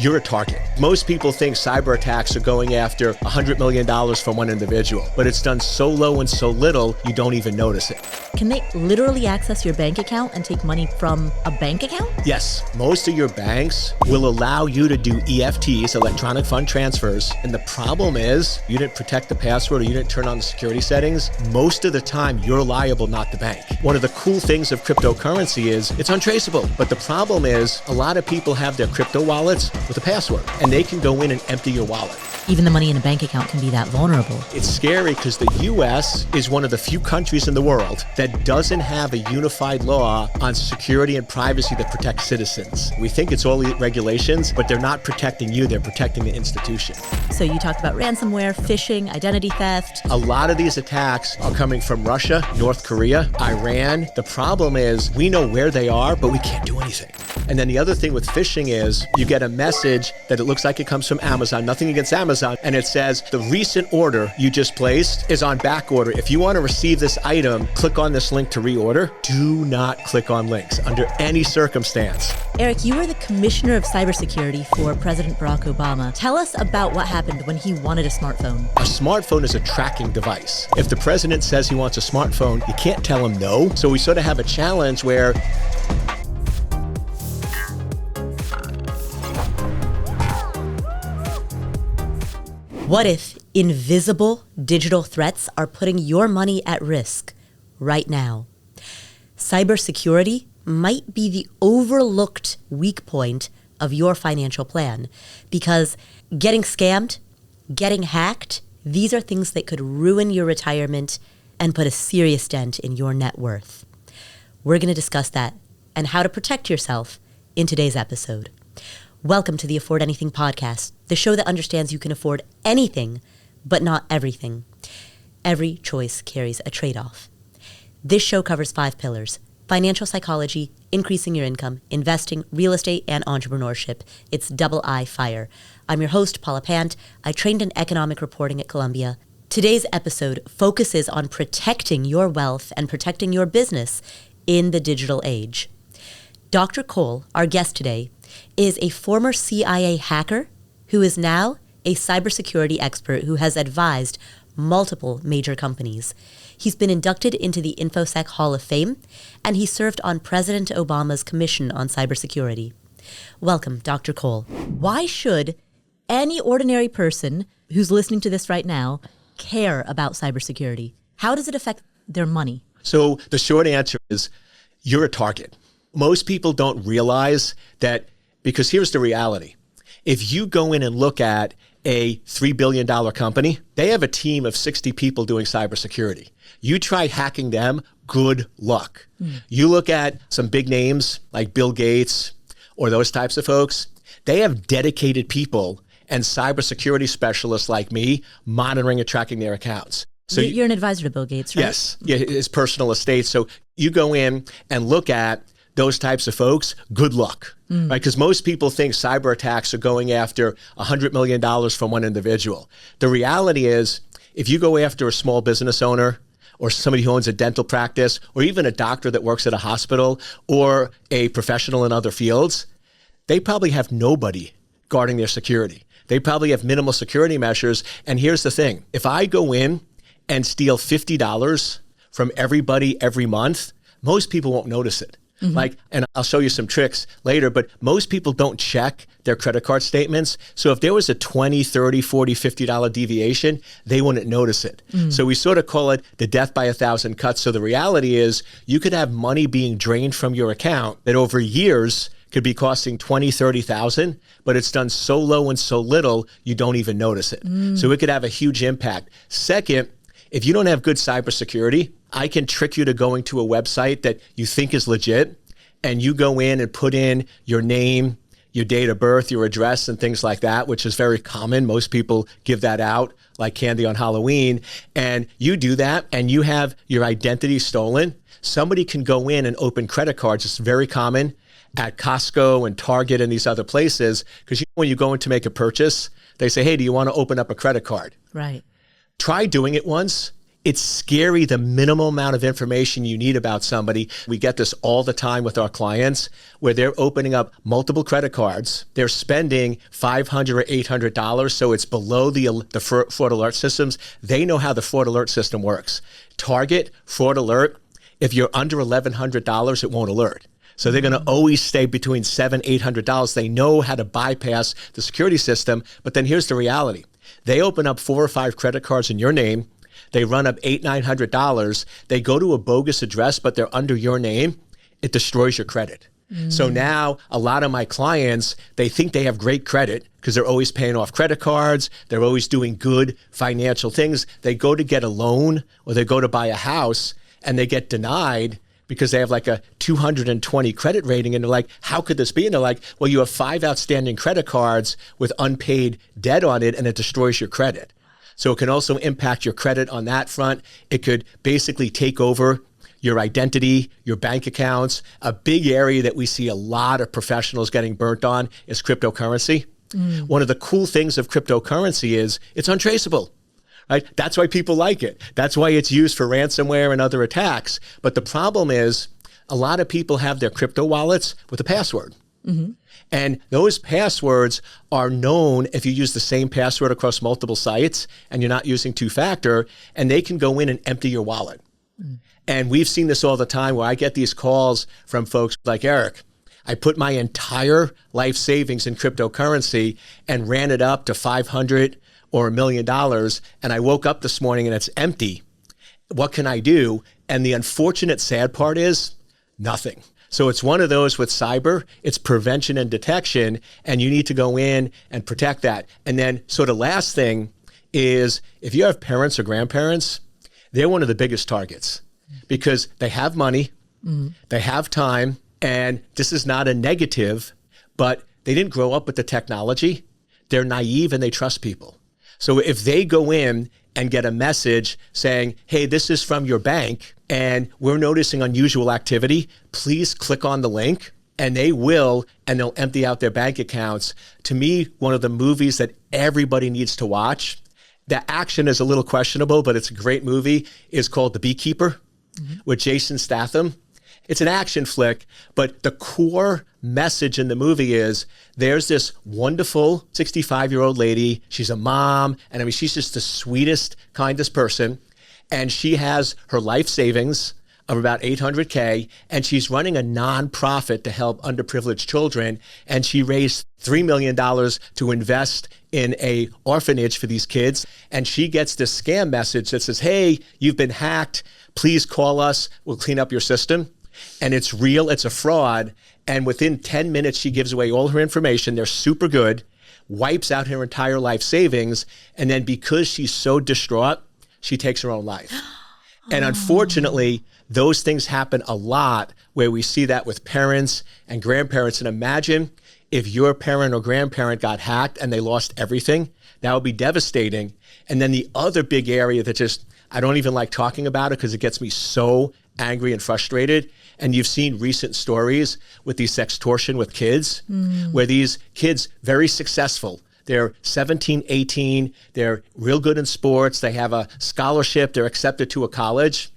you're a target. Most people think cyber attacks are going after $100 million from one individual, but it's done so low and so little, you don't even notice it. Can they literally access your bank account and take money from a bank account? Yes, most of your banks will allow you to do EFTs, electronic fund transfers. And the problem is you didn't protect the password or you didn't turn on the security settings. Most of the time, you're liable, not the bank. One of the cool things of cryptocurrency is it's untraceable. But the problem is a lot of people have their crypto wallets with a password and they can go in and empty your wallet. Even the money in a bank account can be that vulnerable. It's scary because the US is one of the few countries in the world that doesn't have a unified law on security and privacy that protects citizens. We think it's all regulations, but they're not protecting you, they're protecting the institution. So you talked about ransomware, phishing, identity theft. A lot of these attacks are coming from Russia, North Korea, Iran. The problem is we know where they are, but we can't do anything. And then the other thing with phishing is you get a message that it looks like it comes from Amazon, nothing against Amazon, and it says the recent order you just placed is on back order. If you want to receive this item, click on this link to reorder. Do not click on links under any circumstance. Eric, you were the commissioner of cybersecurity for President Barack Obama. Tell us about what happened when he wanted a smartphone. A smartphone is a tracking device. If the president says he wants a smartphone, you can't tell him no. So we sort of have a challenge where what if invisible digital threats are putting your money at risk right now? Cybersecurity might be the overlooked weak point of your financial plan because getting scammed, getting hacked, these are things that could ruin your retirement and put a serious dent in your net worth. We're going to discuss that and how to protect yourself in today's episode. Welcome to the Afford Anything podcast, the show that understands you can afford anything, but not everything. Every choice carries a trade-off. This show covers 5 pillars: financial psychology, increasing your income, investing, real estate, and entrepreneurship. It's double I FIRE. I'm your host, Paula Pant. I trained in economic reporting at Columbia. Today's episode focuses on protecting your wealth and protecting your business in the digital age. Dr. Cole, our guest today, is a former CIA hacker who is now a cybersecurity expert who has advised multiple major companies. He's been inducted into the InfoSec Hall of Fame, and he served on President Obama's Commission on Cybersecurity. Welcome, Dr. Cole. Why should any ordinary person who's listening to this right now care about cybersecurity? How does it affect their money? So the short answer is you're a target. Most people don't realize that, because here's the reality. If you go in and look at a $3 billion company, they have a team of 60 people doing cybersecurity. You try hacking them, good luck. You look at some big names like Bill Gates or those types of folks, they have dedicated people and cybersecurity specialists like me monitoring and tracking their accounts. So you're an advisor to Bill Gates, right? Yes, yeah, his personal estate. So you go in and look at those types of folks, good luck, right? Because most people think cyber attacks are going after $100 million from one individual. The reality is, if you go after a small business owner or somebody who owns a dental practice or even a doctor that works at a hospital or a professional in other fields, they probably have nobody guarding their security. They probably have minimal security measures. And here's the thing. If I go in and steal $50 from everybody every month, most people won't notice it. And I'll show you some tricks later, but most people don't check their credit card statements. So if there was a $20, $30, $40, $50 deviation, they wouldn't notice it. So we sort of call it the death by 1,000 cuts. So the reality is you could have money being drained from your account that over years could be costing $20,000, $30,000, but it's done so low and so little, you don't even notice it. So it could have a huge impact. Second, if you don't have good cybersecurity, I can trick you to going to a website that you think is legit, and you go in and put in your name, your date of birth, your address, and things like that, which is very common. Most people give that out like candy on Halloween. And you do that, and you have your identity stolen. Somebody can go in and open credit cards. It's very common at Costco and Target and these other places, because when you go in to make a purchase, they say, hey, do you want to open up a credit card? Right. Try doing it once. It's scary the minimal amount of information you need about somebody. We get this all the time with our clients where they're opening up multiple credit cards. They're spending $500 or $800, so it's below the fraud alert systems. They know how the fraud alert system works. Target, fraud alert, if you're under $1,100, it won't alert. So they're going to always stay between $700, $800. They know how to bypass the security system. But then here's the reality. They open up 4 or 5 credit cards in your name. They run up $800, $900. They go to a bogus address, but they're under your name. It destroys your credit. So now a lot of my clients, they think they have great credit because they're always paying off credit cards. They're always doing good financial things. They go to get a loan or they go to buy a house and they get denied because they have like a 220 credit rating. And they're like, how could this be? And they're like, well, you have 5 outstanding credit cards with unpaid debt on it and it destroys your credit. So it can also impact your credit on that front. It could basically take over your identity, your bank accounts. A big area that we see a lot of professionals getting burnt on is cryptocurrency. One of the cool things of cryptocurrency is it's untraceable. Right? That's why people like it. That's why it's used for ransomware and other attacks. But the problem is a lot of people have their crypto wallets with a password. And those passwords are known if you use the same password across multiple sites and you're not using 2-factor, and they can go in and empty your wallet. And we've seen this all the time where I get these calls from folks like, Eric, I put my entire life savings in cryptocurrency and ran it up to 500 or $1 million, and I woke up this morning and it's empty. What can I do? And the unfortunate sad part is nothing. So it's one of those with cyber, it's prevention and detection, and you need to go in and protect that. And then so the last thing is if you have parents or grandparents, they're one of the biggest targets because they have money, they have time, and this is not a negative, but they didn't grow up with the technology. They're naive and they trust people. So if they go in and get a message saying, hey, this is from your bank and we're noticing unusual activity, please click on the link, and they will, and they'll empty out their bank accounts. To me, one of the movies that everybody needs to watch, the action is a little questionable, but it's a great movie, is called The Beekeeper with Jason Statham. It's an action flick, but the core message in the movie is there's this wonderful 65-year-old lady. She's a mom, and I mean, she's just the sweetest, kindest person. And she has her life savings of about $800K, and she's running a nonprofit to help underprivileged children. And she raised $3 million to invest in a orphanage for these kids. And she gets this scam message that says, hey, you've been hacked. Please call us. We'll clean up your system. And it's real, it's a fraud. And within 10 minutes, she gives away all her information. They're super good, wipes out her entire life savings. And then because she's so distraught, she takes her own life. And unfortunately, those things happen a lot where we see that with parents and grandparents. And imagine if your parent or grandparent got hacked and they lost everything, that would be devastating. And then the other big area that just, I don't even like talking about it because it gets me so angry and frustrated. And you've seen recent stories with these sextortion with kids, where these kids, very successful, they're 17, 18, they're real good in sports, they have a scholarship, they're accepted to a college,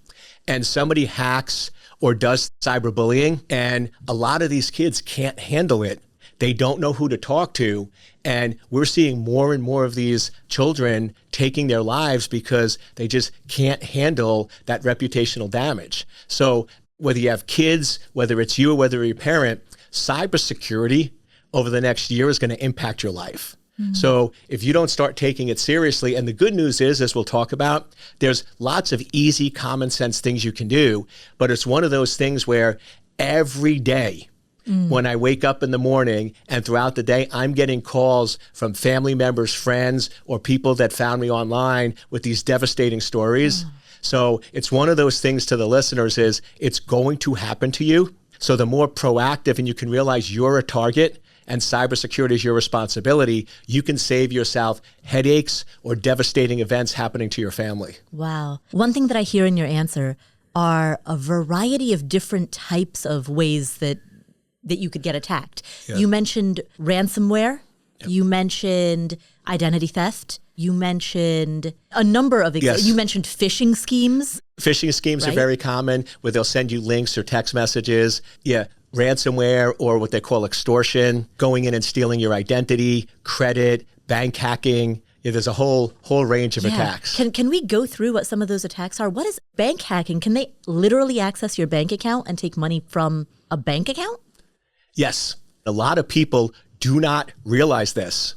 and somebody hacks or does cyberbullying, and a lot of these kids can't handle it. They don't know who to talk to, and we're seeing more and more of these children taking their lives because they just can't handle that reputational damage. So whether you have kids, whether it's you or whether you're a parent, cybersecurity over the next year is going to impact your life. So if you don't start taking it seriously, and the good news is, as we'll talk about, there's lots of easy, common sense things you can do, but it's one of those things where every day, when I wake up in the morning and throughout the day, I'm getting calls from family members, friends, or people that found me online with these devastating stories. So it's one of those things to the listeners is it's going to happen to you. So the more proactive and you can realize you're a target and cybersecurity is your responsibility, you can save yourself headaches or devastating events happening to your family. Wow. One thing that I hear in your answer are a variety of different types of ways that you could get attacked. Yeah. You mentioned ransomware, You mentioned identity theft. You mentioned a number of Yes. You mentioned phishing schemes. Phishing schemes Right. are very common where they'll send you links or text messages. Yeah. Ransomware, or what they call extortion, going in and stealing your identity, credit, bank hacking. Yeah, there's a whole range of attacks. Can we go through what some of those attacks are? What is bank hacking? Can they literally access your bank account and take money from a bank account? Yes. A lot of people do not realize this,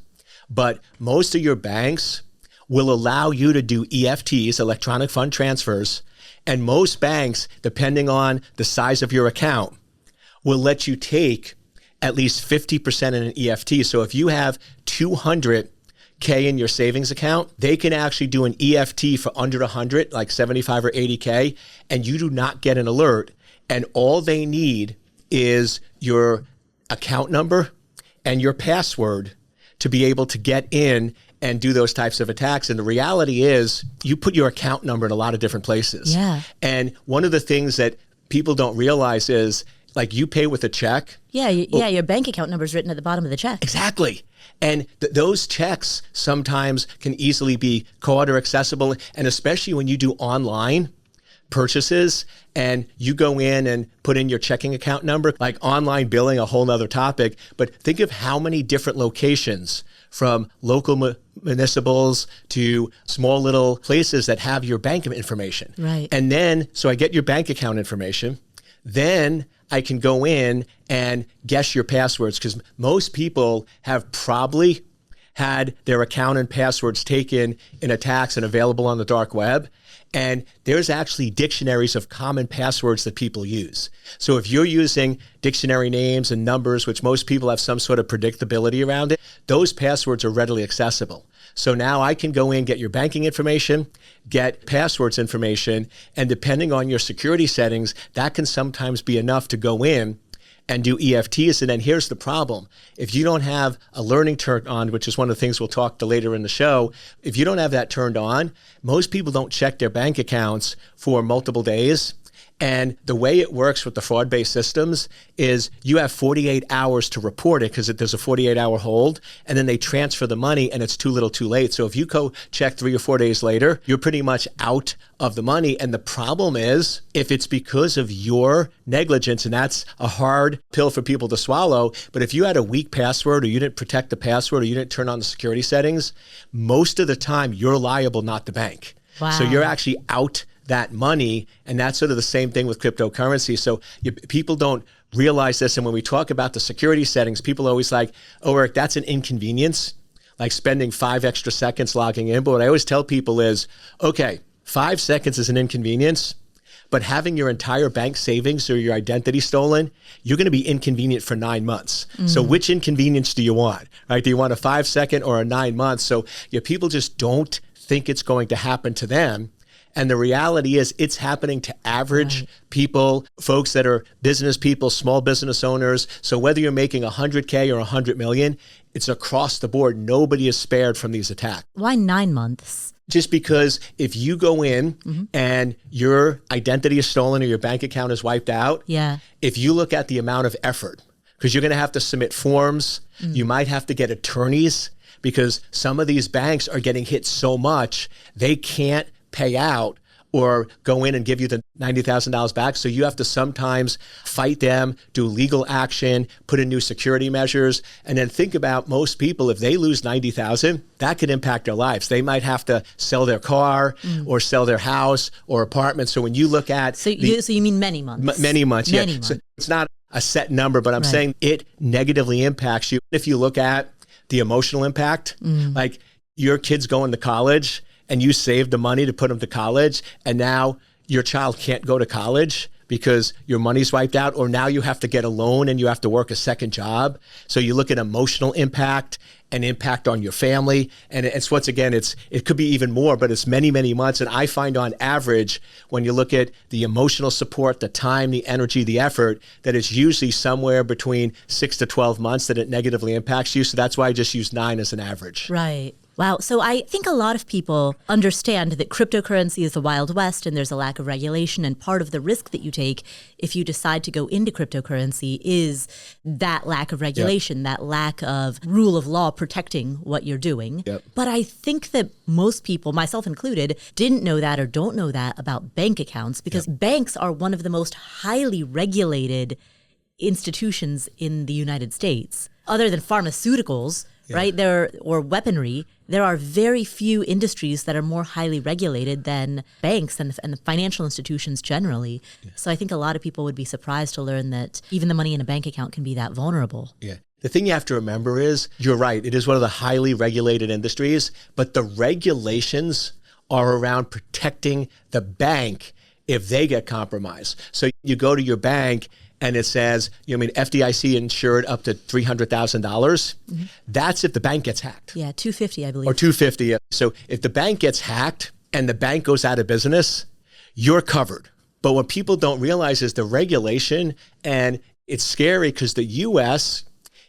but most of your banks will allow you to do EFTs, electronic fund transfers, and most banks, depending on the size of your account, will let you take at least 50% in an EFT. So if you have $200K in your savings account, they can actually do an EFT for under 100, like 75 or 80K, and you do not get an alert. And all they need is your account number and your password to be able to get in and do those types of attacks. And the reality is you put your account number in a lot of different places. Yeah. And one of the things that people don't realize is, like, you pay with a check. Yeah, your bank account number is written at the bottom of the check. Exactly. And those checks sometimes can easily be caught or accessible. And especially when you do online purchases and you go in and put in your checking account number, like online billing, a whole nother topic. But think of how many different locations, from local municipals to small little places, that have your bank information. Right. And then, so I get your bank account information. Then I can go in and guess your passwords, because most people have probably had their account and passwords taken in attacks and available on the dark web. And there's actually dictionaries of common passwords that people use. So if you're using dictionary names and numbers, which most people have some sort of predictability around it, those passwords are readily accessible. So now I can go in, get your banking information, get passwords information, and depending on your security settings, that can sometimes be enough to go in and do EFTs. And then here's the problem. If you don't have a learning turned on, which is one of the things we'll talk to later in the show, if you don't have that turned on, most people don't check their bank accounts for multiple days. And the way it works with the fraud-based systems is you have 48 hours to report it, because there's a 48-hour hold, and then they transfer the money and it's too little too late. So if you go check 3 or 4 days later, you're pretty much out of the money. And the problem is, if it's because of your negligence, and that's a hard pill for people to swallow, but if you had a weak password, or you didn't protect the password, or you didn't turn on the security settings, most of the time you're liable, not the bank. Wow. So you're actually out that money. And that's sort of the same thing with cryptocurrency. So people don't realize this. And when we talk about the security settings, people are always like, oh, Eric, that's an inconvenience, like spending 5 extra seconds logging in. But what I always tell people is, okay, 5 seconds is an inconvenience, but having your entire bank savings or your identity stolen, you're going to be inconvenient for 9 months. So which inconvenience do you want, right? Do you want a 5 second or a 9 months? So people just don't think it's going to happen to them. And the reality is it's happening to average people, folks that are business people, small business owners. So whether you're making 100K or 100 million, it's across the board. Nobody is spared from these attacks. Why 9 months? Just because if you go in and your identity is stolen or your bank account is wiped out, if you look at the amount of effort, because you're going to have to submit forms, you might have to get attorneys, because some of these banks are getting hit so much, they can't pay out or go in and give you the $90,000 back. So you have to sometimes fight them, do legal action, put in new security measures, and then think about most people, if they lose $90,000, that could impact their lives. They might have to sell their car or sell their house or apartment. So when you look at... So you mean many months? Many months, Many yeah. months. So it's not a set number, but I'm saying it negatively impacts you. If you look at the emotional impact, like your kids going to college, and you saved the money to put them to college, and now your child can't go to college because your money's wiped out, or now you have to get a loan and you have to work a second job. So you look at emotional impact and impact on your family. And it's once again, it could be even more, but it's many, many months. And I find on average, when you look at the emotional support, the time, the energy, the effort, that it's usually somewhere between 6 to 12 months that it negatively impacts you. So that's why I just use 9 as an average. Right. Wow. So I think a lot of people understand that cryptocurrency is the Wild West and there's a lack of regulation. And part of the risk that you take if you decide to go into cryptocurrency is that lack of regulation, that lack of rule of law protecting what you're doing. But I think that most people, myself included, didn't know that or don't know that about bank accounts because banks are one of the most highly regulated institutions in the United States. Other than pharmaceuticals, right, or weaponry, there are very few industries that are more highly regulated than banks and the financial institutions generally. So I think a lot of people would be surprised to learn that even the money in a bank account can be that vulnerable. The thing you have to remember is, you're right, it is one of the highly regulated industries, but the regulations are around protecting the bank if they get compromised. So you go to your bank and it says, FDIC insured up to $300,000. That's if the bank gets hacked. Yeah, $250, I believe. Or $250. So if the bank gets hacked and the bank goes out of business, you're covered. But what people don't realize is the regulation, and it's scary because the U.S.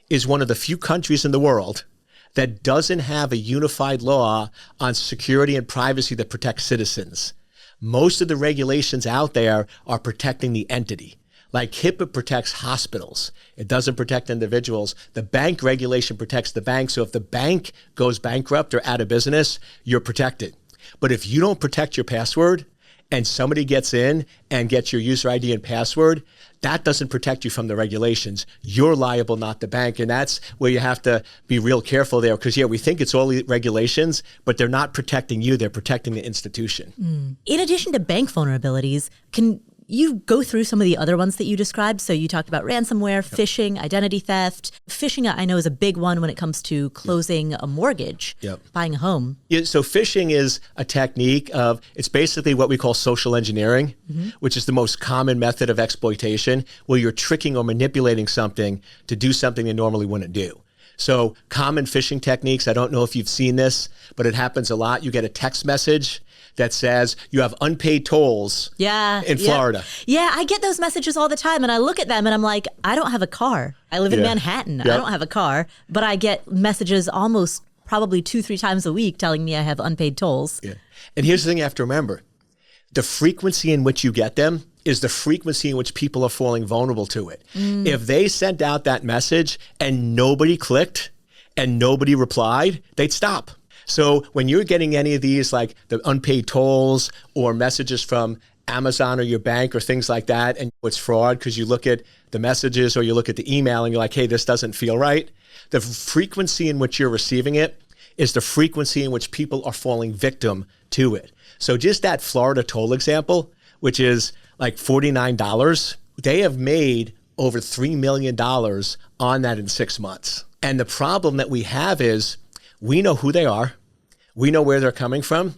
is one of the few countries in the world that doesn't have a unified law on security and privacy that protects citizens. Most of the regulations out there are protecting the entity. Like HIPAA protects hospitals. It doesn't protect individuals. The bank regulation protects the bank. So if the bank goes bankrupt or out of business, you're protected. But if you don't protect your password and somebody gets in and gets your user ID and password, that doesn't protect you from the regulations. You're liable, not the bank. And that's where you have to be real careful there. Because, we think it's all the regulations, but they're not protecting you. They're protecting the institution. In addition to bank vulnerabilities, can you go through some of the other ones that you described? So you talked about ransomware, phishing, identity theft. Phishing, I know, is a big one when it comes to closing a mortgage, buying a home. So phishing is a technique of, it's basically what we call social engineering, which is the most common method of exploitation, where you're tricking or manipulating something to do something they normally wouldn't do. So common phishing techniques, I don't know if you've seen this, but it happens a lot. You get a text message that says you have unpaid tolls in Florida. Yeah, I get those messages all the time, and I look at them and I'm like, I don't have a car. I live in Manhattan. I don't have a car, but I get messages almost probably 2-3 times a week telling me I have unpaid tolls. And here's the thing you have to remember. The frequency in which you get them is the frequency in which people are falling vulnerable to it. If they sent out that message and nobody clicked and nobody replied, they'd stop. So when you're getting any of these, like the unpaid tolls or messages from Amazon or your bank or things like that, and it's fraud because you look at the messages or you look at the email and you're like, hey, this doesn't feel right. The frequency in which you're receiving it is the frequency in which people are falling victim to it. So just that Florida toll example, which is like $49, they have made over $3 million on that in 6 months. And the problem that we have is we know who they are. We know where they're coming from,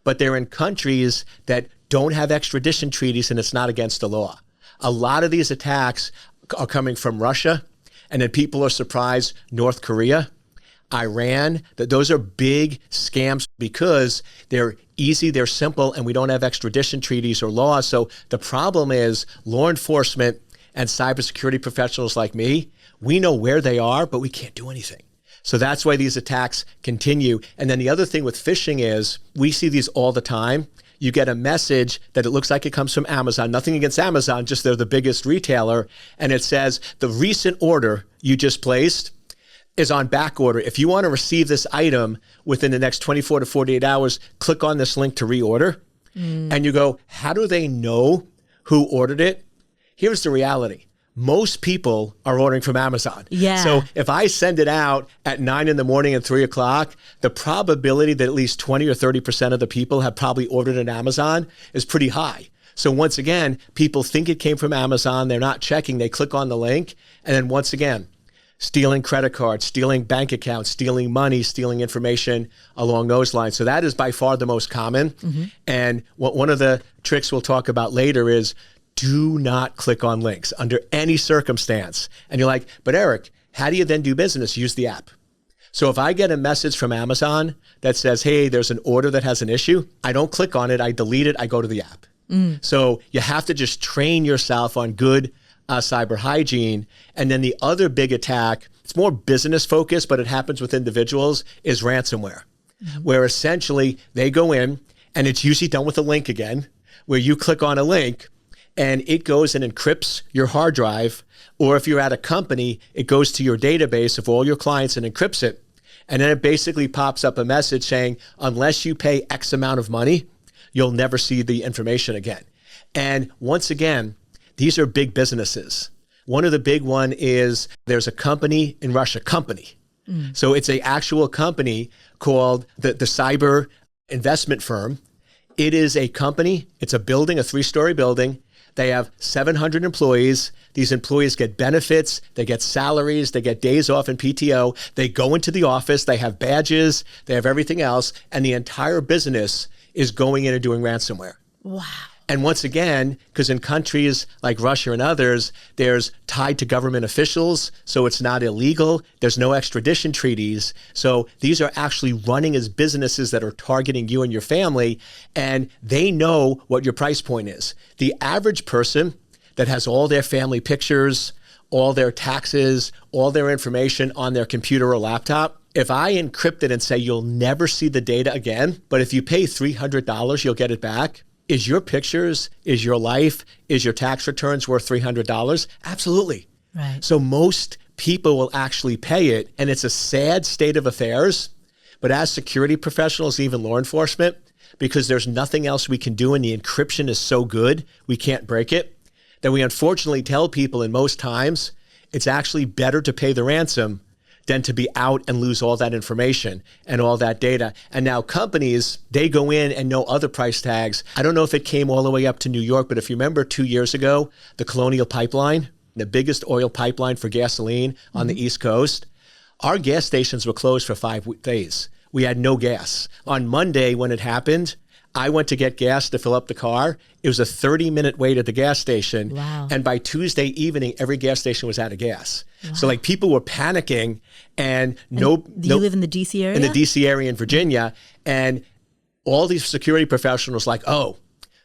but they're in countries that don't have extradition treaties and it's not against the law. A lot of these attacks are coming from Russia, and then people are surprised, North Korea, Iran, that those are big scams because they're easy, they're simple, and we don't have extradition treaties or laws. So the problem is law enforcement and cybersecurity professionals like me, we know where they are, but we can't do anything. So that's why these attacks continue. And then the other thing with phishing is we see these all the time. You get a message that it looks like it comes from Amazon. Nothing against Amazon, just they're the biggest retailer. And it says the recent order you just placed is on back order. If you want to receive this item within the next 24 to 48 hours, click on this link to reorder. And you go, how do they know who ordered it? Here's the reality. Most people are ordering from Amazon. So if I send it out at 9 in the morning and 3 o'clock, the probability that at least 20 or 30% of the people have probably ordered at Amazon is pretty high. So once again, people think it came from Amazon. They're not checking. They click on the link. And then once again, stealing credit cards, stealing bank accounts, stealing money, stealing information along those lines. So that is by far the most common. And one of the tricks we'll talk about later is do not click on links under any circumstance. And you're like, but Eric, how do you then do business? Use the app. So if I get a message from Amazon that says, hey, there's an order that has an issue, I don't click on it, I delete it, I go to the app. So you have to just train yourself on good cyber hygiene. And then the other big attack, it's more business focused, but it happens with individuals, is ransomware. where essentially they go in, and it's usually done with a link again, where you click on a link and it goes and encrypts your hard drive. Or if you're at a company, it goes to your database of all your clients and encrypts it. And then it basically pops up a message saying, unless you pay X amount of money, you'll never see the information again. And once again, these are big businesses. One of the big one is there's a company in Russia, So it's an actual company called the Cyber Investment Firm. It is a company, it's a building, a 3-story building. They have 700 employees. These employees get benefits, they get salaries, they get days off in PTO. They go into the office, they have badges, they have everything else, and the entire business is going in and doing ransomware. Wow. And once again, because in countries like Russia and others, there's tied to government officials, so it's not illegal. There's no extradition treaties. So these are actually running as businesses that are targeting you and your family, and they know what your price point is. The average person that has all their family pictures, all their taxes, all their information on their computer or laptop, if I encrypt it and say you'll never see the data again, but if you pay $300, you'll get it back, is your pictures, is your life, is your tax returns worth $300? Absolutely. Right. So most people will actually pay it, and it's a sad state of affairs. But as security professionals, even law enforcement, because there's nothing else we can do and the encryption is so good, we can't break it, that we unfortunately tell people in most times, it's actually better to pay the ransom than to be out and lose all that information and all that data. And now companies, they go in and know other price tags. I don't know if it came all the way up to New York, but if you remember 2 years ago, the Colonial Pipeline, the biggest oil pipeline for gasoline on the East Coast, our gas stations were closed for 5 days. We had no gas. On Monday, when it happened, I went to get gas to fill up the car. It was a 30-minute wait at the gas station. Wow. And by Tuesday evening, every gas station was out of gas. Wow. So like people were panicking and do you live in the DC area? In the DC area in Virginia. And all these security professionals like, oh,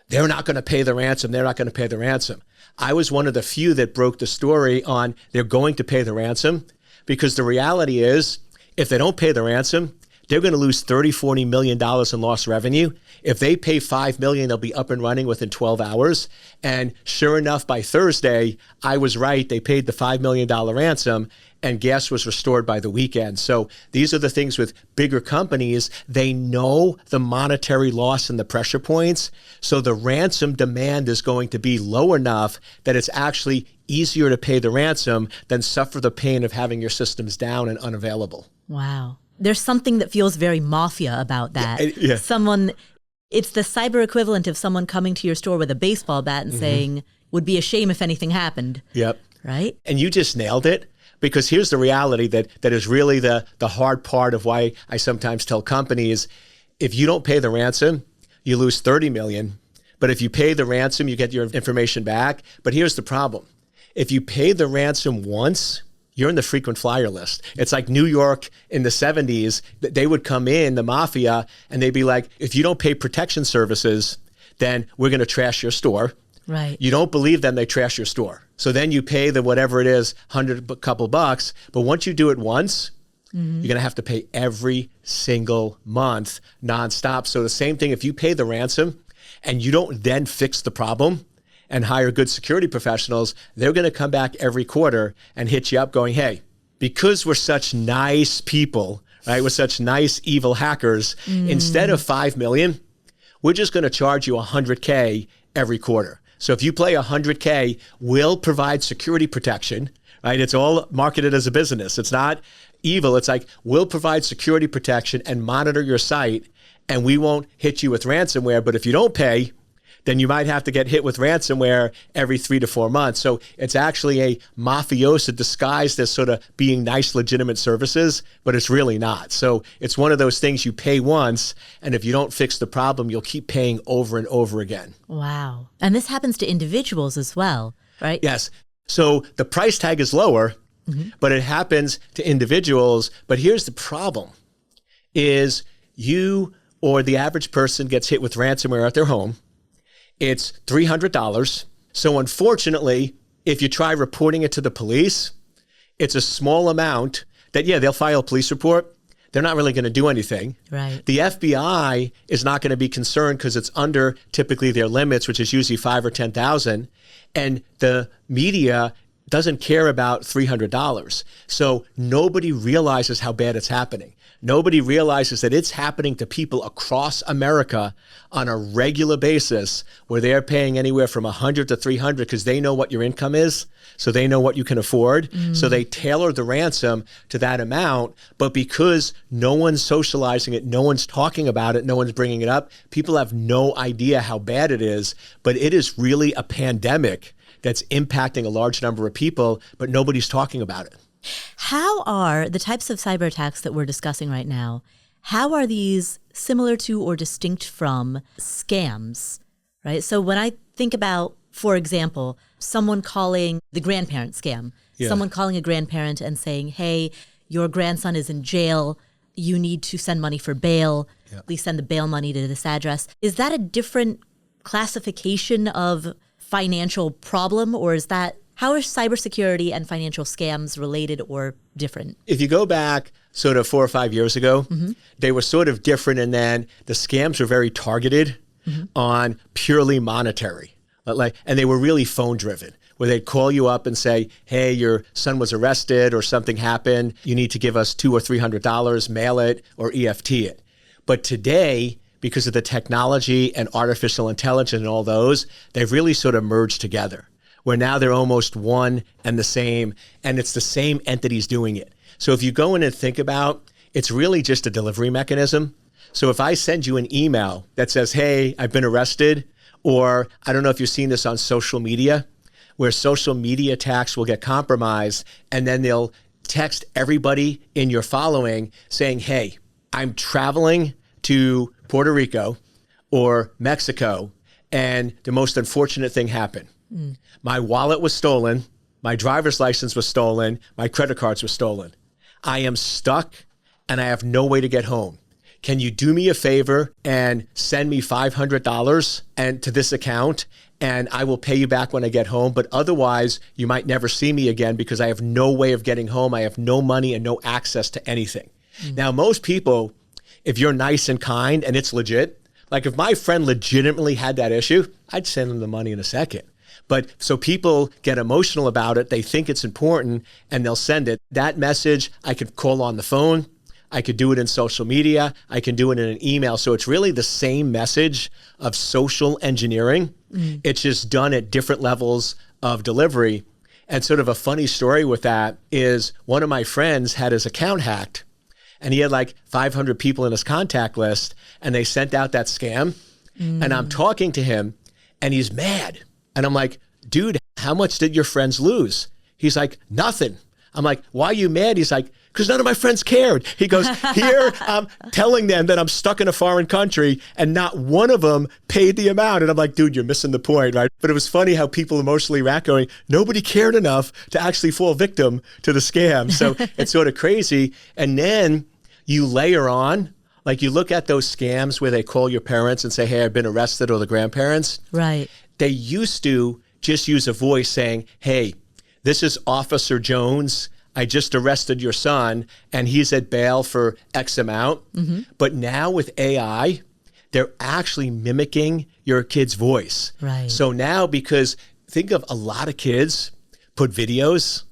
they're not going to pay the ransom. They're not going to pay the ransom. I was one of the few that broke the story on they're going to pay the ransom, because the reality is if they don't pay the ransom, they're going to lose $30-40 million in lost revenue. If they pay $5 million, they'll be up and running within 12 hours. And sure enough, by Thursday, I was right. They paid the $5 million ransom, and gas was restored by the weekend. So these are the things with bigger companies. They know the monetary loss and the pressure points. So the ransom demand is going to be low enough that it's actually easier to pay the ransom than suffer the pain of having your systems down and unavailable. Wow. There's something that feels very mafia about that. Yeah. It's the cyber equivalent of someone coming to your store with a baseball bat and saying, would be a shame if anything happened. Yep. Right? And you just nailed it, because here's the reality that is really the hard part of why I sometimes tell companies, if you don't pay the ransom, you lose $30 million. But if you pay the ransom, you get your information back. But here's the problem. If you pay the ransom once, you're in the frequent flyer list. It's like New York in the 70s. They would come in, the mafia, and they'd be like, if you don't pay protection services, then we're going to trash your store. Right. You don't believe them, they trash your store. So then you pay the whatever it is, couple bucks. But once you do it once, you're going to have to pay every single month nonstop. So the same thing, if you pay the ransom and you don't then fix the problem and hire good security professionals, they're going to come back every quarter and hit you up going, hey, because we're such nice people, right? We're such nice, evil hackers. Instead of $5 million, we're just going to charge you $100K every quarter. So if you play $100K, we'll provide security protection, right? It's all marketed as a business. It's not evil. It's like, we'll provide security protection and monitor your site, and we won't hit you with ransomware. But if you don't pay, then you might have to get hit with ransomware every 3 to 4 months. So it's actually a mafiosa disguised as sort of being nice, legitimate services, but it's really not. So it's one of those things you pay once, and if you don't fix the problem, you'll keep paying over and over again. Wow. And this happens to individuals as well, right? Yes. So the price tag is lower, but it happens to individuals. But here's the problem, is you or the average person gets hit with ransomware at their home. It's $300. So unfortunately, if you try reporting it to the police, it's a small amount that, yeah, they'll file a police report, they're not really going to do anything. Right. The FBI is not going to be concerned because it's under typically their limits, which is usually 5 or 10,000. And the media doesn't care about $300. So nobody realizes how bad it's happening. Nobody realizes that it's happening to people across America on a regular basis where they're paying anywhere from 100 to 300 because they know what your income is. So they know what you can afford. So they tailor the ransom to that amount. But because no one's socializing it, no one's talking about it, no one's bringing it up, people have no idea how bad it is. But it is really a pandemic that's impacting a large number of people, but nobody's talking about it. How are the types of cyber attacks that we're discussing right now, how are these similar to or distinct from scams, right? So when I think about, for example, someone calling the grandparent scam, someone calling a grandparent and saying, hey, your grandson is in jail, you need to send money for bail, please send the bail money to this address. Is that a different classification of financial problem, or is that, how are cybersecurity and financial scams related or different? If you go back sort of 4 or 5 years ago, they were sort of different, and then the scams were very targeted on purely monetary. And they were really phone driven, where they'd call you up and say, hey, your son was arrested or something happened. You need to give us $200 or $300, mail it or EFT it. But today, because of the technology and artificial intelligence and all those, they've really sort of merged together, where now they're almost one and the same, and it's the same entities doing it. So if you go in and think about, it's really just a delivery mechanism. So if I send you an email that says, hey, I've been arrested, or I don't know if you've seen this on social media, where social media attacks will get compromised, and then they'll text everybody in your following saying, hey, I'm traveling to Puerto Rico or Mexico, and the most unfortunate thing happened. My wallet was stolen, my driver's license was stolen, my credit cards were stolen. I am stuck and I have no way to get home. Can you do me a favor and send me $500 and to this account, and I will pay you back when I get home, but otherwise you might never see me again because I have no way of getting home. I have no money and no access to anything. Now, most people, if you're nice and kind and it's legit, like if my friend legitimately had that issue, I'd send them the money in a second. But so people get emotional about it, they think it's important, and they'll send it. That message, I could call on the phone, I could do it in social media, I can do it in an email. So it's really the same message of social engineering. It's just done at different levels of delivery. And sort of a funny story with that is one of my friends had his account hacked, and he had like 500 people in his contact list, and they sent out that scam. And I'm talking to him, and he's mad. And I'm like, dude, how much did your friends lose? He's like, nothing. I'm like, why are you mad? He's like, because none of my friends cared. He goes, here I'm telling them that I'm stuck in a foreign country, and not one of them paid the amount. And I'm like, dude, you're missing the point, right? But it was funny how people emotionally react going, nobody cared enough to actually fall victim to the scam. So it's sort of crazy. And then you layer on, like you look at those scams where they call your parents and say, hey, I've been arrested, or the grandparents. Right. They used to just use a voice saying, hey, this is Officer Jones. I just arrested your son and he's at bail for X amount. But now with AI, they're actually mimicking your kid's voice. Right. So now, because think of a lot of kids put videos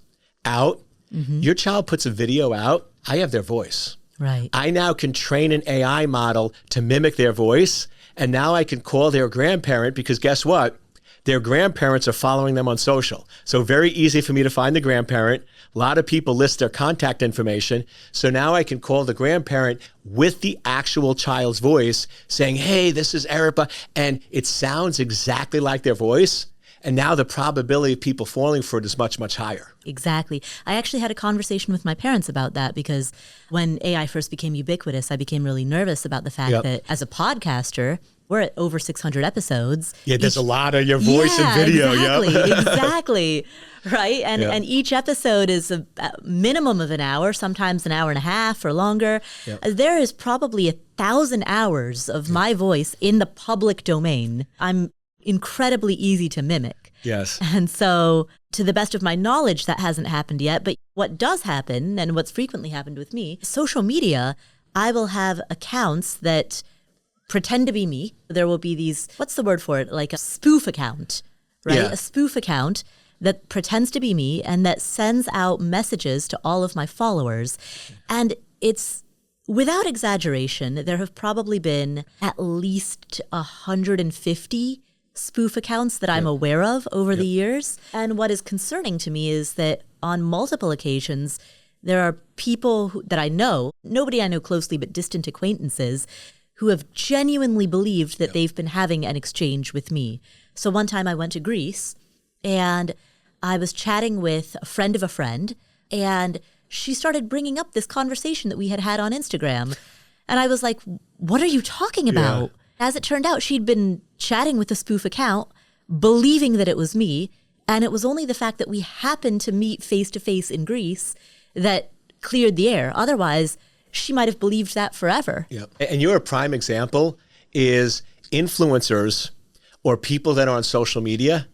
out. Your child puts a video out, I have their voice. Right. I now can train an AI model to mimic their voice. And now I can call their grandparent, because guess what? Their grandparents are following them on social. So very easy for me to find the grandparent. A lot of people list their contact information. So now I can call the grandparent with the actual child's voice saying, hey, this is Erica. And it sounds exactly like their voice. And now the probability of people falling for it is much, much higher. Exactly. I actually had a conversation with my parents about that, because when AI first became ubiquitous, I became really nervous about the fact that as a podcaster, we're at over 600 episodes. Yeah, there's a lot of your voice and video. Exactly, exactly. Right? And each episode is a minimum of an hour, sometimes an hour and a half or longer. There is probably 1,000 hours of my voice in the public domain. I'm incredibly easy to mimic. Yes. And so to the best of my knowledge, that hasn't happened yet. But what does happen, and what's frequently happened with me, social media, I will have accounts that pretend to be me. There will be these, what's the word for it? Like a spoof account, right? Yeah. A spoof account that pretends to be me and that sends out messages to all of my followers. And it's, without exaggeration, there have probably been at least 150 spoof accounts that I'm aware of over the years. And what is concerning to me is that on multiple occasions, there are people that I know, nobody I know closely, but distant acquaintances, who have genuinely believed that they've been having an exchange with me. So one time I went to Greece and I was chatting with a friend of a friend, and she started bringing up this conversation that we had had on Instagram. And I was like, what are you talking about? Yeah. As it turned out, she'd been chatting with a spoof account, believing that it was me. And it was only the fact that we happened to meet face to face in Greece that cleared the air. Otherwise, she might have believed that forever. Yeah. And you're a prime example is influencers or people that are on social media,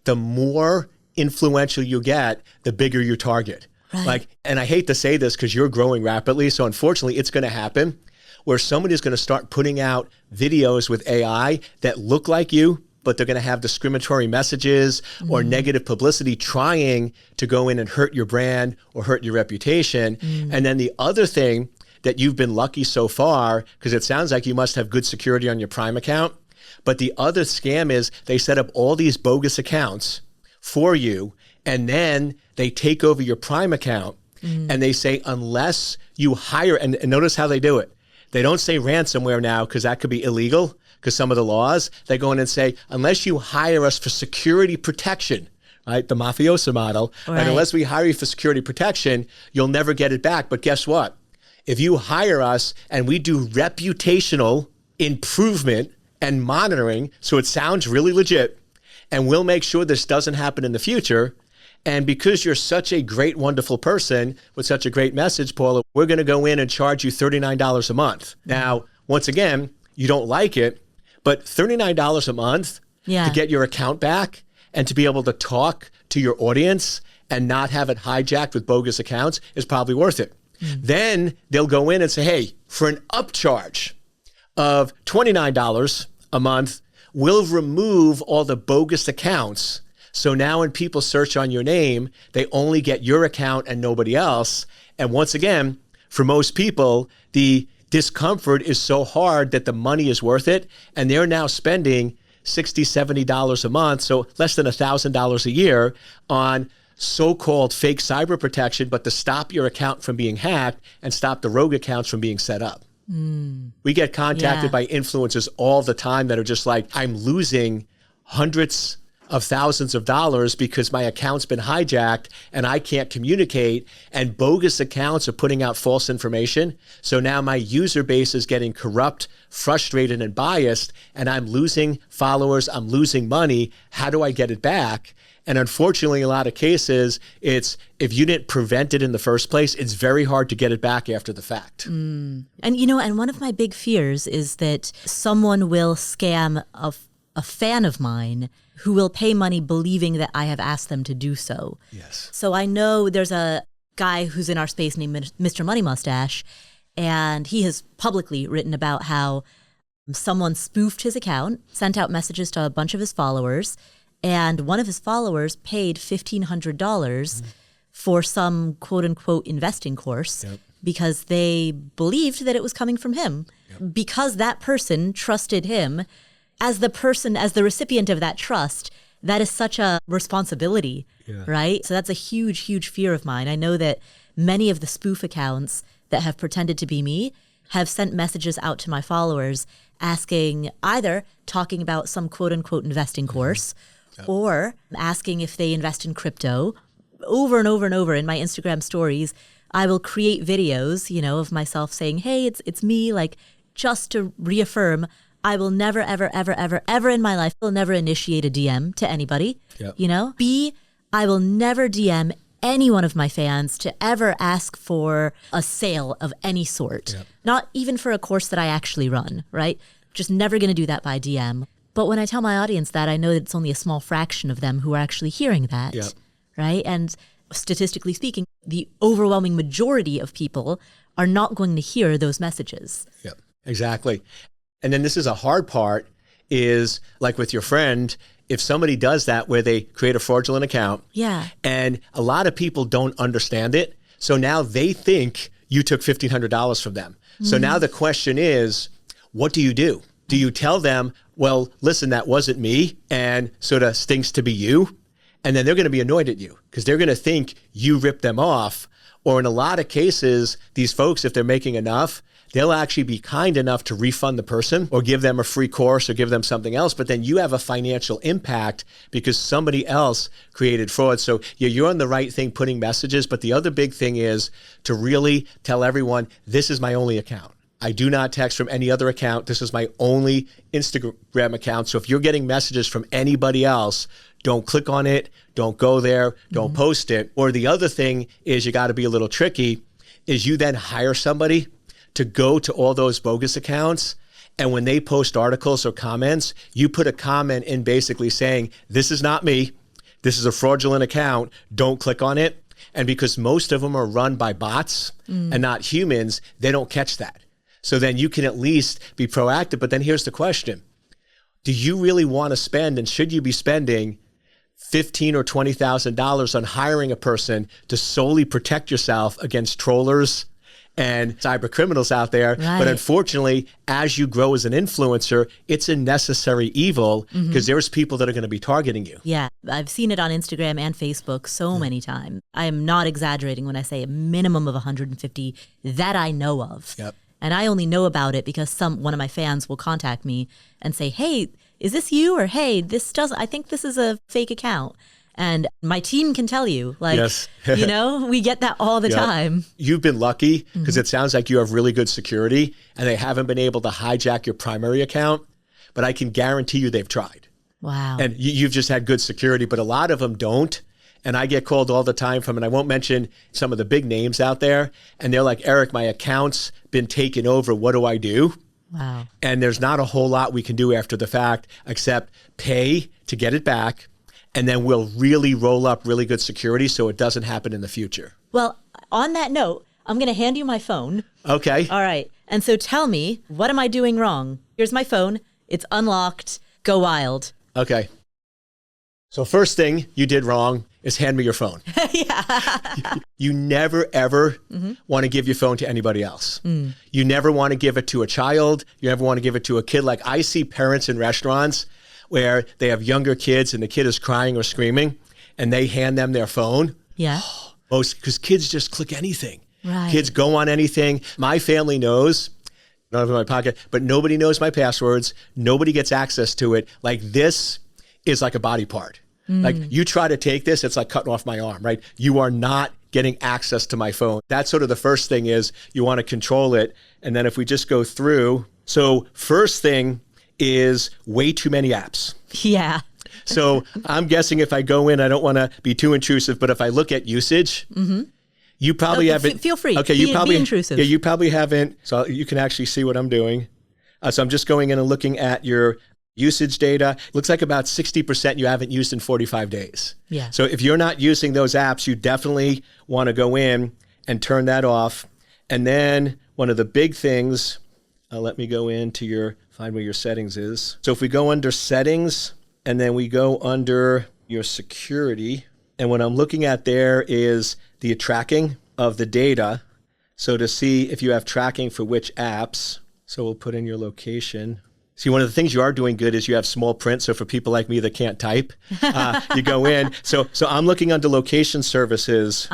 the more influential you get, the bigger your target. Right. Like, and I hate to say this because you're growing rapidly. So unfortunately, it's going to happen where somebody is going to start putting out videos with AI that look like you, but they're going to have discriminatory messages or negative publicity trying to go in and hurt your brand or hurt your reputation. And then the other thing that you've been lucky so far, because it sounds like you must have good security on your Prime account, but the other scam is they set up all these bogus accounts for you, and then they take over your Prime account and they say, unless you hire, and notice how they do it. They don't say ransomware now because that could be illegal because some of the laws. They go in and say, unless you hire us for security protection, right? The mafioso model. Right. And unless we hire you for security protection, you'll never get it back. But guess what? If you hire us and we do reputational improvement and monitoring, so it sounds really legit, and we'll make sure this doesn't happen in the future. And because you're such a great, wonderful person with such a great message, Paula, we're going to go in and charge you $39 a month. Now, once again, you don't like it, but $39 a month to get your account back and to be able to talk to your audience and not have it hijacked with bogus accounts is probably worth it. Then they'll go in and say, hey, for an upcharge of $29 a month, we'll remove all the bogus accounts. So now when people search on your name, they only get your account and nobody else. And once again, for most people, the discomfort is so hard that the money is worth it. And they're now spending $60, $70 a month, so less than $1,000 a year on so-called fake cyber protection, but to stop your account from being hacked and stop the rogue accounts from being set up. We get contacted by influencers all the time that are just like, I'm losing hundreds of thousands of dollars because my account's been hijacked and I can't communicate, and bogus accounts are putting out false information. So now my user base is getting corrupt, frustrated, and biased, and I'm losing followers, I'm losing money. How do I get it back? And unfortunately, in a lot of cases, it's if you didn't prevent it in the first place, it's very hard to get it back after the fact. And and one of my big fears is that someone will scam a fan of mine who will pay money believing that I have asked them to do so. Yes. So I know there's a guy who's in our space named Mr. Money Mustache, and he has publicly written about how someone spoofed his account, sent out messages to a bunch of his followers, and one of his followers paid $1,500 for some quote-unquote investing course because they believed that it was coming from him. Because that person trusted him as the recipient of that trust. That is such a responsibility, right? So that's a huge, huge fear of mine. I know that many of the spoof accounts that have pretended to be me have sent messages out to my followers asking, either talking about some quote-unquote investing course or asking if they invest in crypto. Over and over and over in my Instagram stories, I will create videos, of myself saying, hey, it's me, like just to reaffirm I will never, ever, ever, ever, ever in my life will never initiate a DM to anybody, B, I will never DM any one of my fans to ever ask for a sale of any sort, not even for a course that I actually run, right? Just never going to do that by DM. But when I tell my audience that, I know that it's only a small fraction of them who are actually hearing that, Yep. right? And statistically speaking, the overwhelming majority of people are not going to hear those messages. Yep, exactly. And then this is a hard part is like with your friend, if somebody does that where they create a fraudulent account, Yeah. and a lot of people don't understand it. So now they think you took $1,500 from them. So now the question is, what do you do? Do you tell them, well, listen, that wasn't me and sort of stinks to be you? And then they're going to be annoyed at you because they're going to think you ripped them off. Or in a lot of cases, these folks, if they're making enough, they'll actually be kind enough to refund the person or give them a free course or give them something else. But then you have a financial impact because somebody else created fraud. So yeah, you're on the right thing putting messages. But the other big thing is to really tell everyone, this is my only account. I do not text from any other account. This is my only Instagram account. So if you're getting messages from anybody else, don't click on it. Don't go there. Don't post it. Or the other thing is you got to be a little tricky is you then hire somebody to go to all those bogus accounts. And when they post articles or comments, you put a comment in basically saying, this is not me. This is a fraudulent account. Don't click on it. And because most of them are run by bots and not humans, they don't catch that. So then you can at least be proactive. But then here's the question. Do you really want to spend and should you be spending $15,000 or $20,000 on hiring a person to solely protect yourself against trollers and cyber criminals out there? Right. But unfortunately, as you grow as an influencer, it's a necessary evil because there's people that are going to be targeting you. Yeah, I've seen it on Instagram and Facebook so many times. I am not exaggerating when I say a minimum of 150 that I know of. Yep. And I only know about it because one of my fans will contact me and say, hey, is this you? Or hey, I think this is a fake account. And my team can tell you, like, Yes. we get that all the Yep. time. You've been lucky because it sounds like you have really good security and they haven't been able to hijack your primary account, but I can guarantee you they've tried. Wow. And you've just had good security, but a lot of them don't. And I get called all the time from, and I won't mention some of the big names out there. And they're like, Eric, my account's been taken over. What do I do? Wow. And there's not a whole lot we can do after the fact except pay to get it back. And then we'll really roll up really good security so it doesn't happen in the future. Well, on that note, I'm going to hand you my phone. Okay. All right. And so tell me, what am I doing wrong? Here's my phone. It's unlocked. Go wild. Okay. So first thing you did wrong is hand me your phone. Yeah. You never, ever want to give your phone to anybody else. You never want to give it to a child. You never want to give it to a kid. Like I see parents in restaurants where they have younger kids and the kid is crying or screaming and they hand them their phone. Yeah. Because kids just click anything. Right. Kids go on anything. My family knows, not in my pocket, but nobody knows my passwords. Nobody gets access to it. Like this is like a body part. Like you try to take this, it's like cutting off my arm, right? You are not getting access to my phone. That's sort of the first thing is you want to control it. And then if we just go through, so first thing is way too many apps. Yeah. So I'm guessing if I go in, I don't want to be too intrusive, but if I look at usage, you probably haven't. Feel free. Okay, be intrusive. Yeah, you probably haven't. So you can actually see what I'm doing. So I'm just going in and looking at your usage data. Looks like about 60% you haven't used in 45 days. Yeah. So if you're not using those apps, you definitely want to go in and turn that off. And then one of the big things, let me go into find where your settings is. So if we go under settings and then we go under your security, and what I'm looking at there is the tracking of the data. So to see if you have tracking for which apps, so we'll put in your location. See, one of the things you are doing good is you have small print. So for people like me that can't type, you go in. So I'm looking under location services.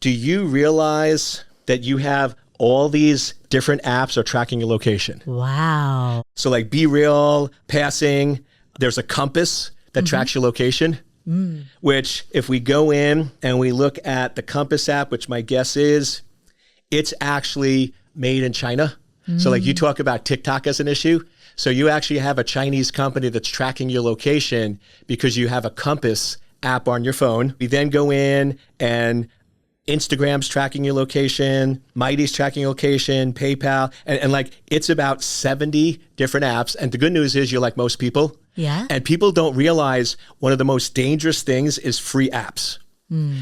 Do you realize that you have all these different apps are tracking your location? Wow. So like Be Real, Passing, there's a compass that tracks your location, which if we go in and we look at the Compass app, which my guess is, it's actually made in China. So like you talk about TikTok as an issue. So you actually have a Chinese company that's tracking your location because you have a Compass app on your phone. We then go in and Instagram's tracking your location, Mighty's tracking your location, PayPal, and like it's about 70 different apps. And the good news is you're like most people. Yeah. And people don't realize one of the most dangerous things is free apps.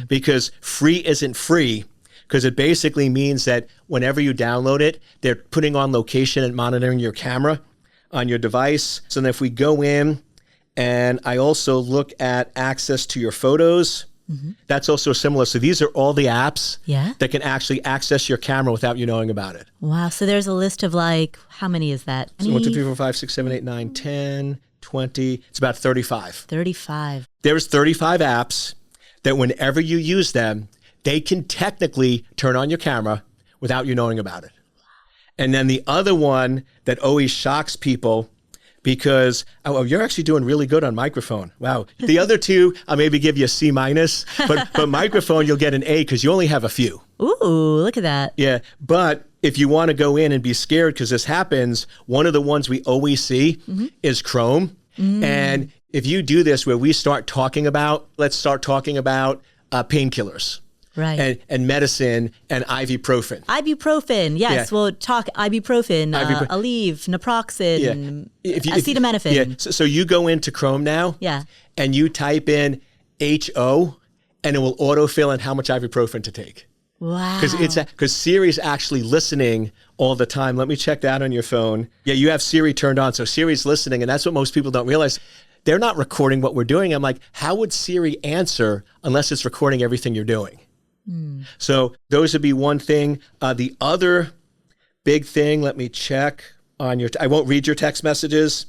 Because free isn't free, because it basically means that whenever you download it, they're putting on location and monitoring your camera on your device. So then if we go in, and I also look at access to your photos, that's also similar. So these are all the apps that can actually access your camera without you knowing about it. Wow. So there's a list of like, how many is that? So 1, 2, 3, 4, 5, 6, 7, 8, 9, 10, 20. It's about 35. 35. There's 35 apps that whenever you use them, they can technically turn on your camera without you knowing about it. And then the other one that always shocks people, because, oh, you're actually doing really good on microphone. Wow. The other two, I'll maybe give you a C minus, but microphone, you'll get an A because you only have a few. Ooh, look at that. Yeah. But if you want to go in and be scared because this happens, one of the ones we always see is Chrome. And if you do this where we start talking about, let's start talking about painkillers. Right. And medicine and ibuprofen. Ibuprofen, yes. We'll talk ibuprofen, Aleve, naproxen, acetaminophen. Yeah. So you go into Chrome now and you type in HO and it will autofill in how much ibuprofen to take. Wow. Because Siri's actually listening all the time. Let me check that on your phone. Yeah, you have Siri turned on. So Siri's listening, and that's what most people don't realize. They're not recording what we're doing. I'm like, how would Siri answer unless it's recording everything you're doing? So those would be one thing. The other big thing, let me check on your, I won't read your text messages,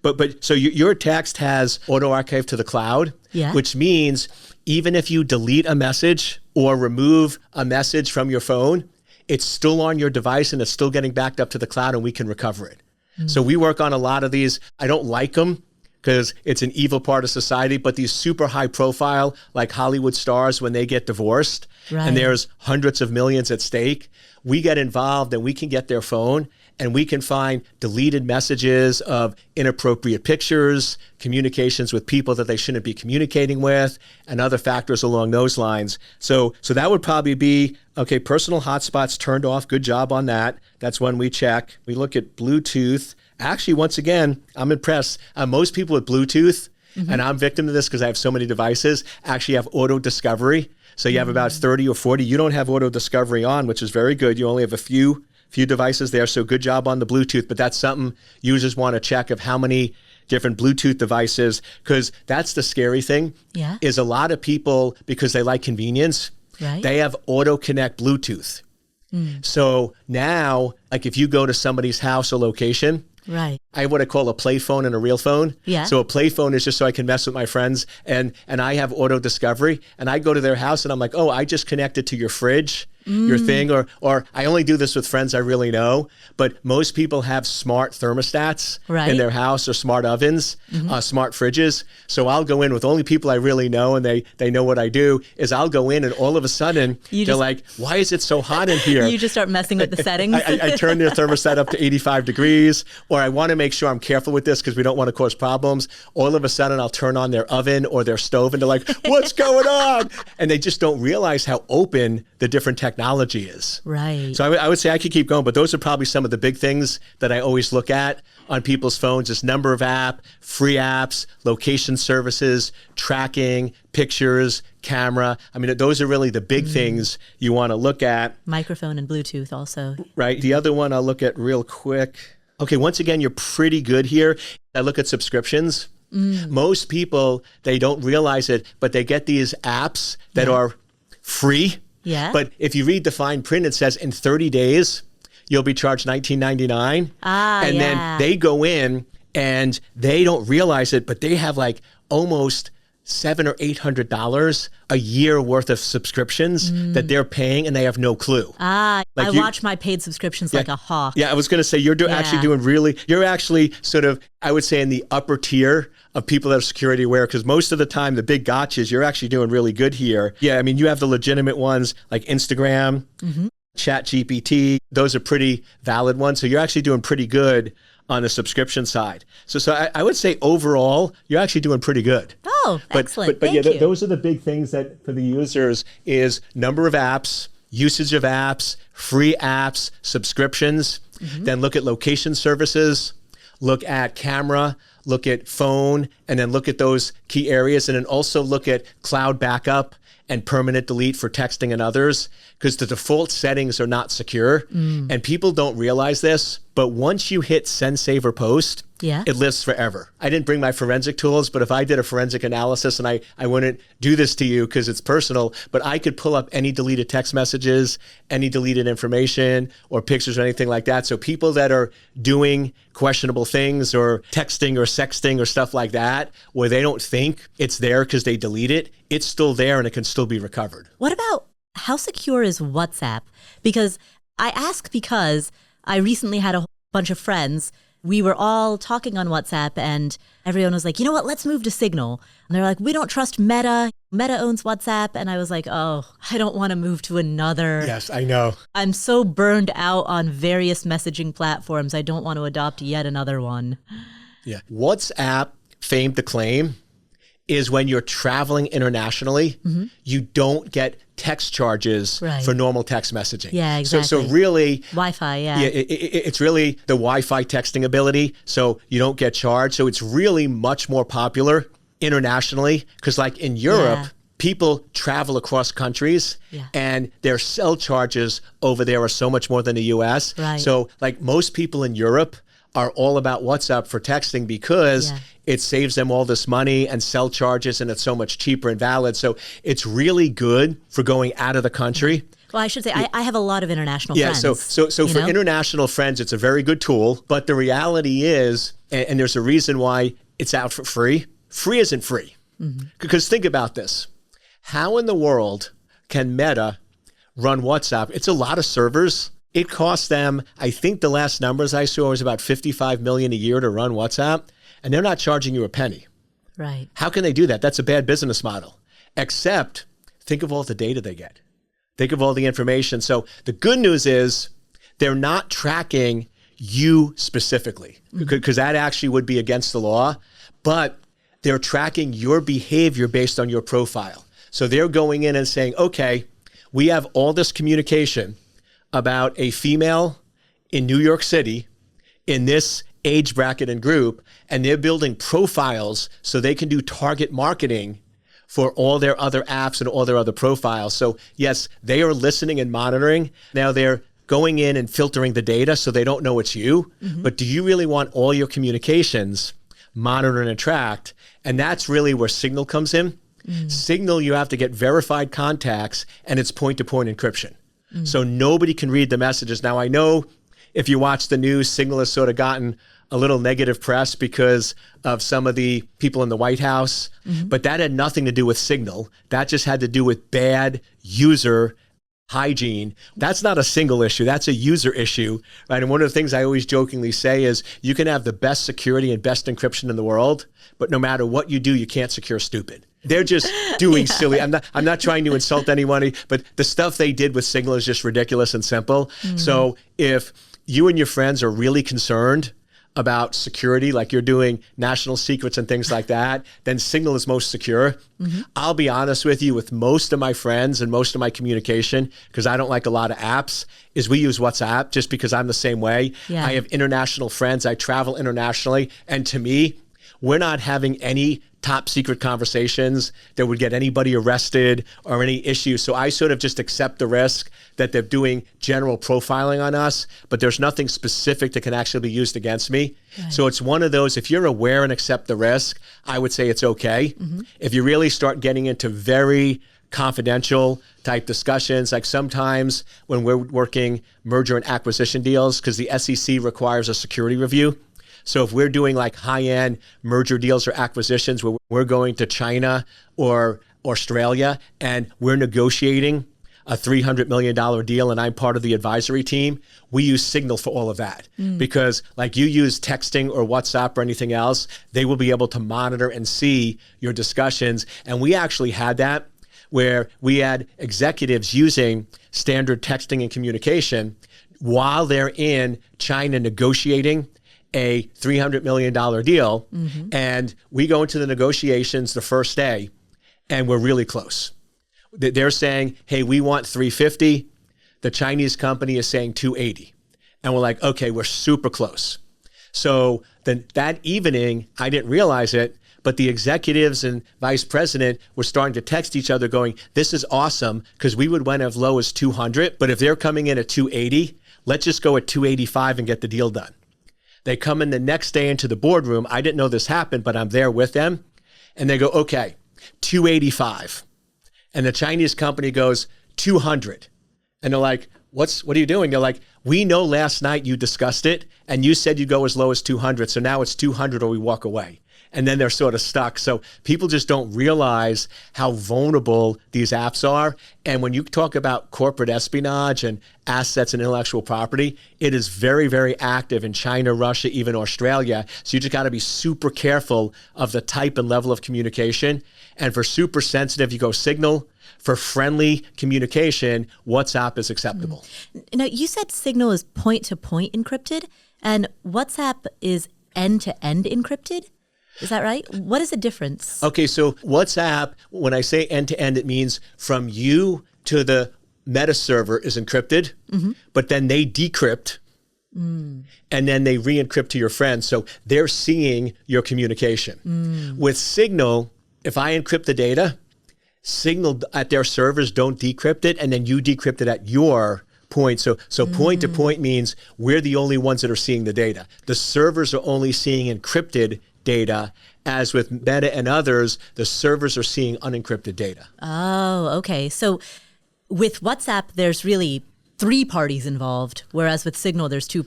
but so your text has auto archive to the cloud, which means even if you delete a message or remove a message from your phone, it's still on your device and it's still getting backed up to the cloud and we can recover it. So we work on a lot of these. I don't like them because it's an evil part of society, but these super high profile, like Hollywood stars, when they get divorced and there's hundreds of millions at stake, we get involved and we can get their phone and we can find deleted messages of inappropriate pictures, communications with people that they shouldn't be communicating with, and other factors along those lines. So that would probably be, okay, personal hotspots turned off. Good job on that. That's one we check. We look at Bluetooth. Actually, once again, I'm impressed. Most people with Bluetooth, and I'm victim to this because I have so many devices, actually have auto discovery. So you have about 30 or 40. You don't have auto discovery on, which is very good. You only have a few devices there. So good job on the Bluetooth. But that's something users want to check of how many different Bluetooth devices, because that's the scary thing. Is a lot of people, because they like convenience, they have auto connect Bluetooth. So now, like if you go to somebody's house or location, I have what I call a play phone and a real phone. So a play phone is just so I can mess with my friends, and I have auto discovery, and I go to their house and I'm like, oh, I just connected to your fridge, your thing, or I only do this with friends I really know, but most people have smart thermostats in their house or smart ovens, smart fridges. So I'll go in with only people I really know and they know what I do, is I'll go in and all of a sudden they're like, why is it so hot in here? You just start messing with the settings. I turn their thermostat up to 85 degrees, or I want to make sure I'm careful with this because we don't want to cause problems. All of a sudden I'll turn on their oven or their stove and they're like, what's going on? And they just don't realize how open the different technology is. So I would say I could keep going, but those are probably some of the big things that I always look at on people's phones: is number of app, free apps, location services, tracking, pictures, camera. I mean, those are really the big things you want to look at. Microphone and Bluetooth also. The other one I'll look at real quick. Okay, once again, you're pretty good here. I look at subscriptions. Most people, they don't realize it, but they get these apps that are free. But if you read the fine print, it says in 30 days, you'll be charged $19.99. And then they go in and they don't realize it, but they have like almost $700 or $800 a year worth of subscriptions that they're paying, and they have no clue. I watch my paid subscriptions like a hawk. I was going to say, you're actually doing you're actually sort of, I would say, in the upper tier of people that are security aware, because most of the time, the big gotchas, you're actually doing really good here. I mean, you have the legitimate ones like Instagram, ChatGPT. Those are pretty valid ones. So you're actually doing pretty good on the subscription side. So I would say overall, you're actually doing pretty good. Oh, excellent. But Thank you. Those are the big things that for the users is number of apps, usage of apps, free apps, subscriptions. Then look at location services, look at camera, look at phone, and then look at those key areas, and then also look at cloud backup and permanent delete for texting and others, because the default settings are not secure. And people don't realize this, but once you hit send, save, or post, it lives forever. I didn't bring my forensic tools, but if I did a forensic analysis, and I wouldn't do this to you because it's personal, but I could pull up any deleted text messages, any deleted information or pictures or anything like that. So people that are doing questionable things or texting or sexting or stuff like that, where they don't think it's there because they delete it, it's still there and it can still be recovered. What about how secure is WhatsApp? Because I ask because I recently had a bunch of friends. We were all talking on WhatsApp and everyone was like, you know what, let's move to Signal. And they're like, we don't trust Meta. Meta owns WhatsApp. And I was like, oh, I don't want to move to another. Yes, I know. I'm so burned out on various messaging platforms. I don't want to adopt yet another one. Yeah. WhatsApp, fame to claim, is when you're traveling internationally, you don't get text charges for normal text messaging. Yeah, exactly. So really, Wi-Fi, it's really the Wi-Fi texting ability. So you don't get charged. So it's really much more popular internationally, because like in Europe, people travel across countries and their cell charges over there are so much more than the US. So like most people in Europe are all about WhatsApp for texting because it saves them all this money and cell charges, and it's so much cheaper and valid. So it's really good for going out of the country. Well, I should say, I have a lot of international friends. So for international friends, it's a very good tool. But the reality is, and there's a reason why it's out for free. Free isn't free. Because think about this. How in the world can Meta run WhatsApp? It's a lot of servers. It costs them, I think the last numbers I saw was about $55 million a year to run WhatsApp, and they're not charging you a penny. Right. How can they do that? That's a bad business model. Except, think of all the data they get. Think of all the information. So the good news is they're not tracking you specifically, because that actually would be against the law, but they're tracking your behavior based on your profile. So they're going in and saying, okay, we have all this communication about a female in New York City in this age bracket and group, and they're building profiles so they can do target marketing for all their other apps and all their other profiles. So yes, they are listening and monitoring. Now they're going in and filtering the data so they don't know it's you, but do you really want all your communications monitored and tracked? And that's really where Signal comes in. Signal, you have to get verified contacts, and it's point-to-point encryption. So nobody can read the messages. Now, I know if you watch the news, Signal has sort of gotten a little negative press because of some of the people in the White House, but that had nothing to do with Signal. That just had to do with bad user hygiene. That's not a single issue. That's a user issue, right? And one of the things I always jokingly say is you can have the best security and best encryption in the world, but no matter what you do, you can't secure stupid. They're just doing silly. I'm not trying to insult anyone, but the stuff they did with Signal is just ridiculous and simple. So if you and your friends are really concerned about security, like you're doing national secrets and things like that, then Signal is most secure. I'll be honest with you, with most of my friends and most of my communication, because I don't like a lot of apps, is we use WhatsApp just because I'm the same way. I have international friends. I travel internationally. And to me, we're not having any top secret conversations that would get anybody arrested or any issues. So I sort of just accept the risk that they're doing general profiling on us, but there's nothing specific that can actually be used against me. So it's one of those, if you're aware and accept the risk, I would say it's okay. If you really start getting into very confidential type discussions, like sometimes when we're working merger and acquisition deals, because the SEC requires a security review. So if we're doing like high-end merger deals or acquisitions where we're going to China or Australia and we're negotiating a $300 million deal and I'm part of the advisory team, we use Signal for all of that. Because like you use texting or WhatsApp or anything else, they will be able to monitor and see your discussions. And we actually had that where we had executives using standard texting and communication while they're in China negotiating a $300 million deal, and we go into the negotiations the first day, and we're really close. They're saying, hey, we want 350. The Chinese company is saying 280. And we're like, okay, we're super close. So then that evening, I didn't realize it, but the executives and vice president were starting to text each other going, this is awesome, because we would went as low as 200, but if they're coming in at 280, let's just go at 285 and get the deal done. They come in the next day into the boardroom. I didn't know this happened, but I'm there with them. And they go, okay, 285. And the Chinese company goes, 200. And they're like, what are you doing? They're like, we know last night you discussed it and you said you'd go as low as 200. So now it's 200 or we walk away. And then they're sort of stuck. So people just don't realize how vulnerable these apps are. And when you talk about corporate espionage and assets and intellectual property, it is very, very active in China, Russia, even Australia. So you just got to be super careful of the type and level of communication. And for super sensitive, you go Signal. For friendly communication, WhatsApp is acceptable. Now, you said Signal is point-to-point encrypted, and WhatsApp is end-to-end encrypted. Is that right? What is the difference? Okay, so WhatsApp, when I say end-to-end, it means from you to the meta server is encrypted, but then they decrypt, and then they re-encrypt to your friends. So they're seeing your communication. With Signal, if I encrypt the data, Signal at their servers don't decrypt it, and then you decrypt it at your point. So point to point means we're the only ones that are seeing the data. The servers are only seeing encrypted data, as with Meta and others, the servers are seeing unencrypted data. Oh, okay. So with WhatsApp, there's really 3 parties involved, whereas with Signal, there's two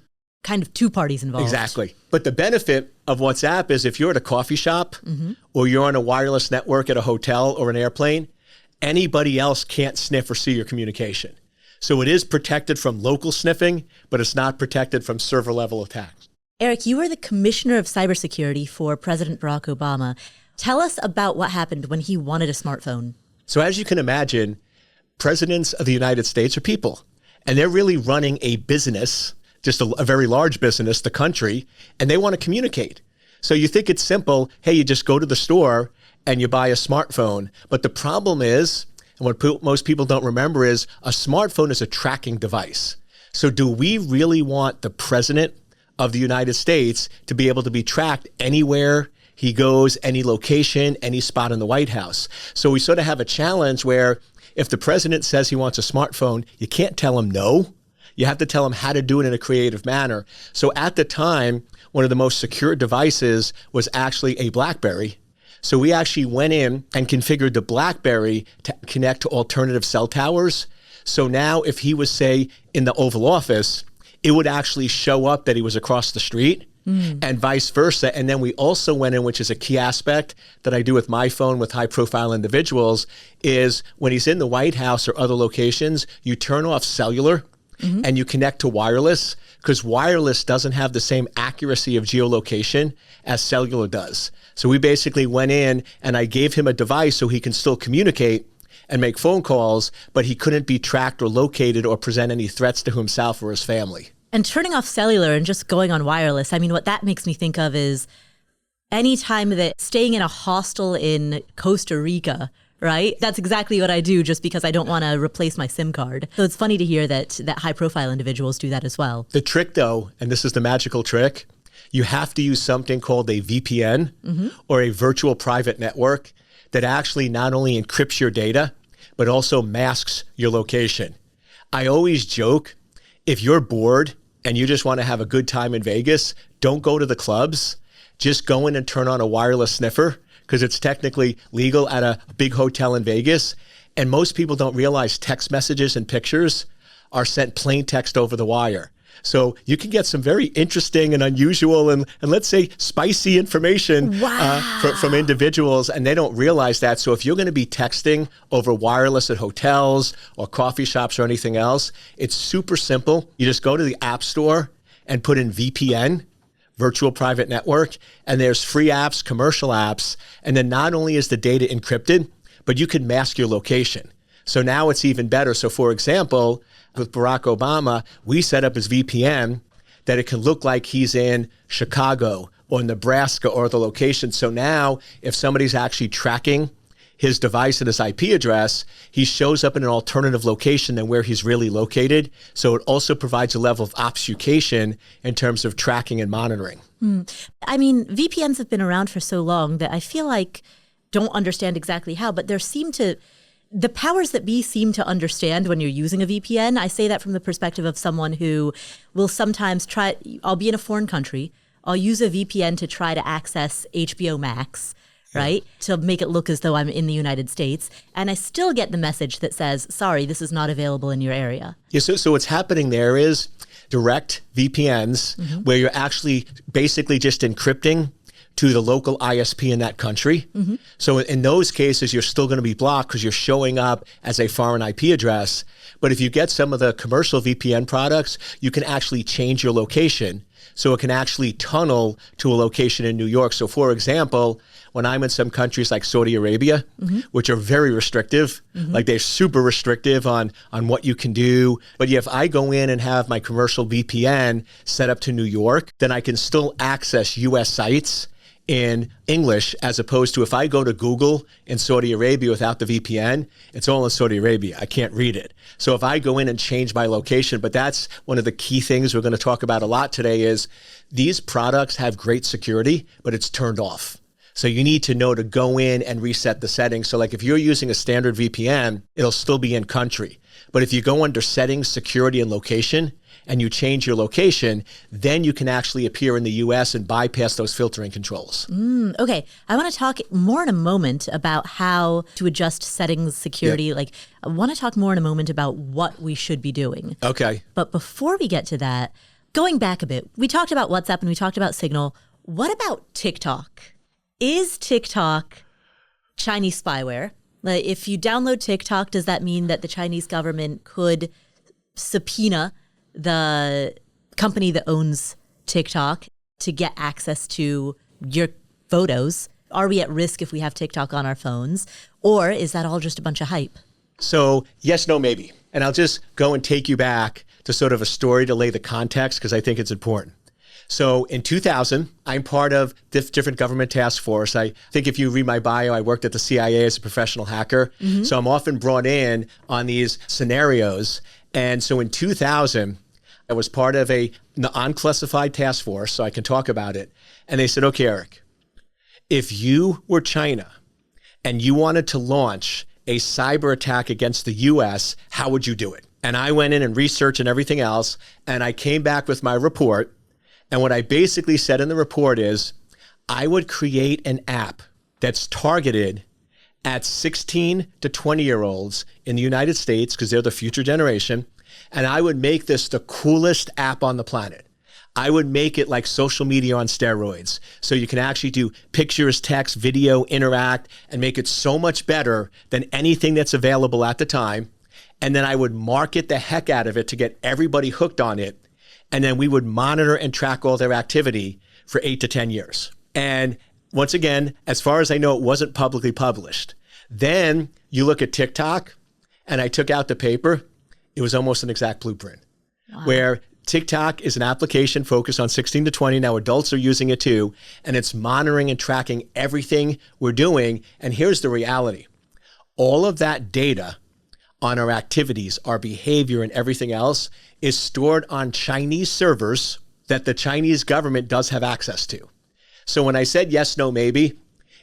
parties involved. Exactly. But the benefit of WhatsApp is if you're at a coffee shop or you're on a wireless network at a hotel or an airplane, anybody else can't sniff or see your communication. So it is protected from local sniffing, but it's not protected from server level attacks. Eric, you were the commissioner of cybersecurity for President Barack Obama. Tell us about what happened when he wanted a smartphone. So as you can imagine, presidents of the United States are people, and they're really running a business, just a very large business, the country, and they want to communicate. So you think it's simple. Hey, you just go to the store and you buy a smartphone. But the problem is, and what most people don't remember is, a smartphone is a tracking device. So do we really want the president of the United States to be able to be tracked anywhere he goes, any location, any spot in the White House? So we sort of have a challenge where if the president says he wants a smartphone, you can't tell him no. You have to tell him how to do it in a creative manner. So at the time, one of the most secure devices was actually a BlackBerry. So we actually went in and configured the BlackBerry to connect to alternative cell towers. So now if he was, say, in the Oval Office, it would actually show up that he was across the street and vice versa. And then we also went in, which is a key aspect that I do with my phone with high profile individuals, is when he's in the White House or other locations, you turn off cellular and you connect to wireless, because wireless doesn't have the same accuracy of geolocation as cellular does. So we basically went in and I gave him a device so he can still communicate and make phone calls, but he couldn't be tracked or located or present any threats to himself or his family. And turning off cellular and just going on wireless, I mean, what that makes me think of is any time that staying in a hostel in Costa Rica, right? That's exactly what I do, just because I don't want to replace my SIM card. So it's funny to hear that high-profile individuals do that as well. The trick, though, and this is the magical trick, you have to use something called a VPN or a virtual private network that actually not only encrypts your data, but also masks your location. I always joke, if you're bored and you just want to have a good time in Vegas, don't go to the clubs. Just go in and turn on a wireless sniffer, because it's technically legal at a big hotel in Vegas. And most people don't realize text messages and pictures are sent plain text over the wire. So you can get some very interesting and unusual and let's say spicy information from individuals, and they don't realize that. So if you're going to be texting over wireless at hotels or coffee shops or anything else, it's super simple. You just go to the App Store and put in VPN, virtual private network, and there's free apps, commercial apps, and then not only is the data encrypted, but you can mask your location. So now it's even better. So for example, with Barack Obama, we set up his VPN that it can look like he's in Chicago or Nebraska or the location. So now if somebody's actually tracking his device and his IP address, he shows up in an alternative location than where he's really located. So it also provides a level of obfuscation in terms of tracking and monitoring. I mean, VPNs have been around for so long that I feel like don't understand exactly how, but the powers that be seem to understand when you're using a VPN. I say that from the perspective of someone who will sometimes I'll be in a foreign country, I'll use a VPN to try to access HBO Max, right? To make it look as though I'm in the United States. And I still get the message that says, sorry, this is not available in your area. Yeah, so what's happening there is direct VPNs where you're actually basically just encrypting to the local ISP in that country. So in those cases, you're still going to be blocked because you're showing up as a foreign IP address. But if you get some of the commercial VPN products, you can actually change your location. So it can actually tunnel to a location in New York. So for example, when I'm in some countries like Saudi Arabia, which are very restrictive, like they're super restrictive on what you can do. But yeah, if I go in and have my commercial VPN set up to New York, then I can still access US sites in English, as opposed to if I go to Google in Saudi Arabia without the VPN, it's all in Saudi Arabia. I can't read it. So if I go in and change my location, but that's one of the key things we're going to talk about a lot today is these products have great security, but it's turned off. So you need to know to go in and reset the settings. So like if you're using a standard VPN, it'll still be in country. But if you go under settings, security, and location, and you change your location, then you can actually appear in the US and bypass those filtering controls. Okay, I want to talk more in a moment about how to adjust settings, security. Like, I want to talk more in a moment about what we should be doing. Okay. But before we get to that, going back a bit, we talked about WhatsApp and we talked about Signal. What about TikTok? Is TikTok Chinese spyware? Like, if you download TikTok, does that mean that the Chinese government could subpoena the company that owns TikTok to get access to your photos? Are we at risk if we have TikTok on our phones? Or is that all just a bunch of hype? So yes, no, maybe. And I'll just go and take you back to sort of a story to lay the context because I think it's important. So in 2000, I'm part of different government task force. I think if you read my bio, I worked at the CIA as a professional hacker. So I'm often brought in on these scenarios. And so in 2000, I was part of an unclassified task force, so I can talk about it. And they said, okay, Eric, if you were China and you wanted to launch a cyber attack against the US, how would you do it? And I went in and researched and everything else, and I came back with my report. And what I basically said in the report is, I would create an app that's targeted at 16 to 20-year-olds in the United States, because they're the future generation. And I would make this the coolest app on the planet. I would make it like social media on steroids. So you can actually do pictures, text, video, interact, and make it so much better than anything that's available at the time. And then I would market the heck out of it to get everybody hooked on it. And then we would monitor and track all their activity for 8 to 10 years. And once again, as far as I know, it wasn't publicly published. Then you look at TikTok, and I took out the paper. It was almost an exact blueprint. Wow. Where TikTok is an application focused on 16 to 20. Now adults are using it too, and it's monitoring and tracking everything we're doing. And here's the reality. All of that data on our activities, our behavior, and everything else is stored on Chinese servers that the Chinese government does have access to. So when I said yes, no, maybe,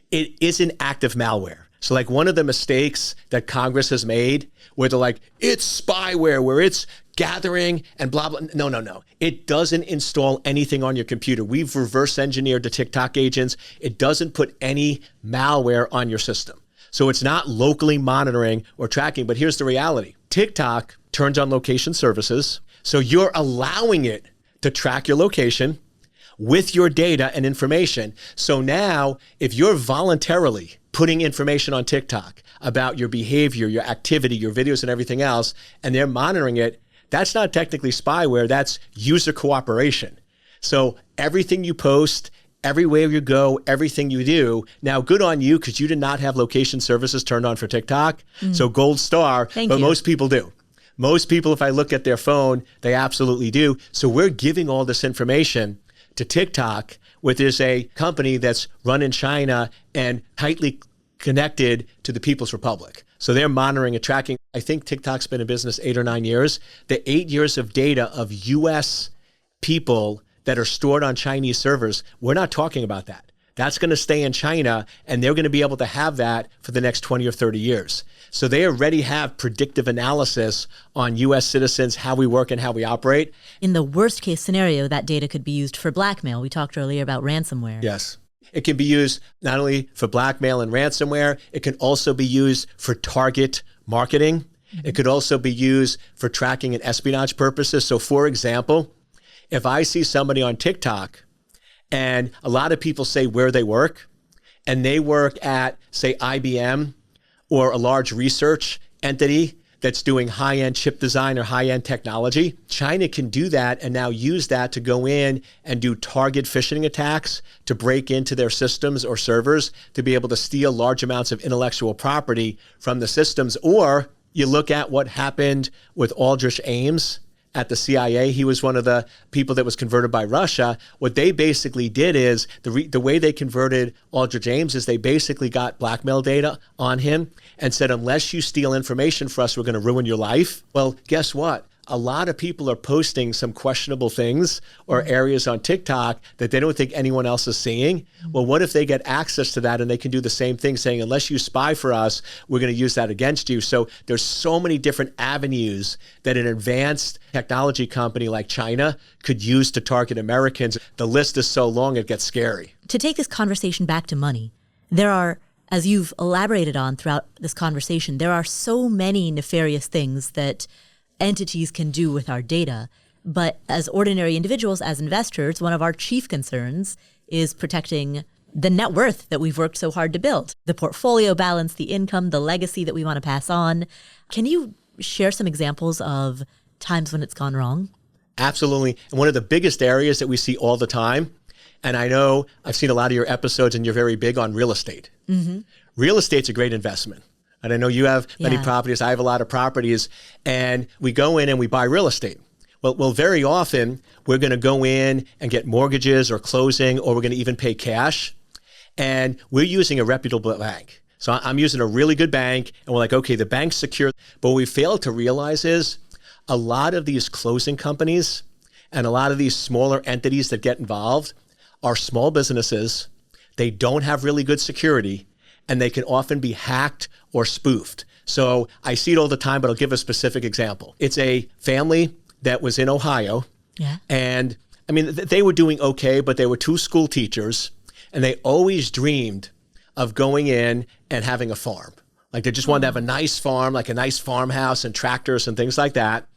it isn't active malware. So like one of the mistakes that Congress has made where they're like, it's spyware, where it's gathering and blah, blah. No. It doesn't install anything on your computer. We've reverse engineered the TikTok agents. It doesn't put any malware on your system. So it's not locally monitoring or tracking, but here's the reality. TikTok turns on location services. So you're allowing it to track your location with your data and information. So now if you're voluntarily putting information on TikTok about your behavior, your activity, your videos and everything else, and they're monitoring it, that's not technically spyware, that's user cooperation. So everything you post, everywhere you go, everything you do, now good on you because you did not have location services turned on for TikTok. So gold star, but most people do. Most people, if I look at their phone, they absolutely do. So we're giving all this information to TikTok, where there's a company that's run in China and tightly connected to the People's Republic. So they're monitoring and tracking. I think TikTok's been in business 8 or 9 years. The 8 years of data of US people that are stored on Chinese servers, we're not talking about that. That's going to stay in China, and they're going to be able to have that for the next 20 or 30 years. So they already have predictive analysis on US citizens, how we work and how we operate. In the worst case scenario, that data could be used for blackmail. We talked earlier about ransomware. Yes. It can be used not only for blackmail and ransomware, it can also be used for target marketing. It could also be used for tracking and espionage purposes. So for example, if I see somebody on TikTok and a lot of people say where they work, and they work at, say, IBM or a large research entity that's doing high-end chip design or high-end technology, China can do that and now use that to go in and do target phishing attacks to break into their systems or servers to be able to steal large amounts of intellectual property from the systems. Or you look at what happened with Aldrich Ames at the CIA. He was one of the people that was converted by Russia. What they basically did is, the way they converted Aldrich Ames is they basically got blackmail data on him and said, unless you steal information for us, we're going to ruin your life. Well, guess what? A lot of people are posting some questionable things or areas on TikTok that they don't think anyone else is seeing. Well, what if they get access to that and they can do the same thing, saying, unless you spy for us, we're going to use that against you. So there's so many different avenues that an advanced technology company like China could use to target Americans. The list is so long, it gets scary. To take this conversation back to money, there are, as you've elaborated on throughout this conversation, there are so many nefarious things that entities can do with our data. But as ordinary individuals, as investors, one of our chief concerns is protecting the net worth that we've worked so hard to build, the portfolio balance, the income, the legacy that we want to pass on. Can you share some examples of times when it's gone wrong? Absolutely. And one of the biggest areas that we see all the time, and I know I've seen a lot of your episodes and you're very big on real estate. Mm-hmm. Real estate's a great investment. And I know you have many properties. I have a lot of properties. And we go in and we buy real estate. Well, very often we're going to go in and get mortgages or closing, or we're going to even pay cash. And we're using a reputable bank. So I'm using a really good bank, and we're like, okay, the bank's secure. But what we fail to realize is a lot of these closing companies and a lot of these smaller entities that get involved are small businesses. They don't have really good security, and they can often be hacked or spoofed. So I see it all the time, but I'll give a specific example. It's a family that was in Ohio. Yeah. And I mean, they were doing okay, but they were 2 school teachers, and they always dreamed of going in and having a farm. Like they just wanted to have a nice farm, like a nice farmhouse and tractors and things like that.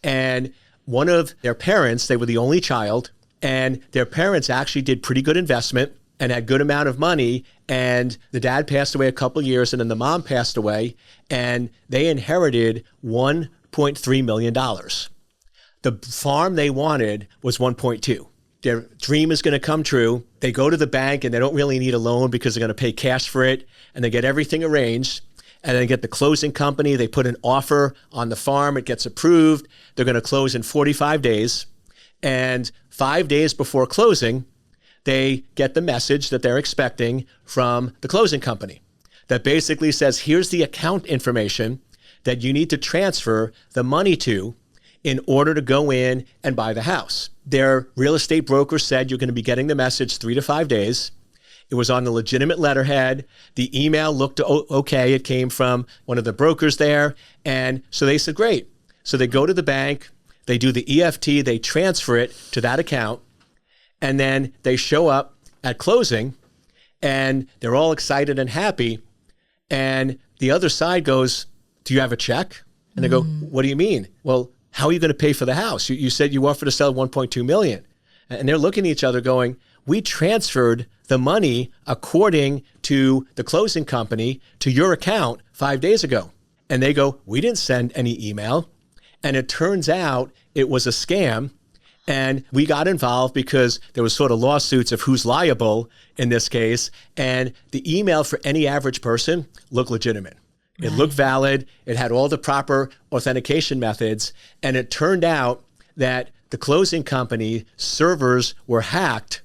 And one of their parents, they were the only child, and their parents actually did pretty good investment and had good amount of money. And the dad passed away a couple of years, and then the mom passed away, and they inherited $1.3 million. The farm they wanted was 1.2. Their dream is going to come true. They go to the bank and they don't really need a loan because they're going to pay cash for it, and they get everything arranged. And then get the closing company. They put an offer on the farm. It gets approved. They're going to close in 45 days. And 5 days before closing, they get the message that they're expecting from the closing company that basically says, here's the account information that you need to transfer the money to in order to go in and buy the house. Their real estate broker said you're going to be getting the message 3 to 5 days. It was on the legitimate letterhead. The email looked okay. It came from one of the brokers there. And so they said, great. So they go to the bank, they do the EFT, they transfer it to that account, and then they show up at closing and they're all excited and happy. And the other side goes, do you have a check? And they go, what do you mean? Well, how are you going to pay for the house? You said you offered to sell 1.2 million. And they're looking at each other going, we transferred the money according to the closing company to your account 5 days ago. And they go, we didn't send any email. And it turns out it was a scam. And we got involved because there was sort of lawsuits of who's liable in this case. And the email for any average person looked legitimate. It looked valid. It had all the proper authentication methods. And it turned out that the closing company servers were hacked,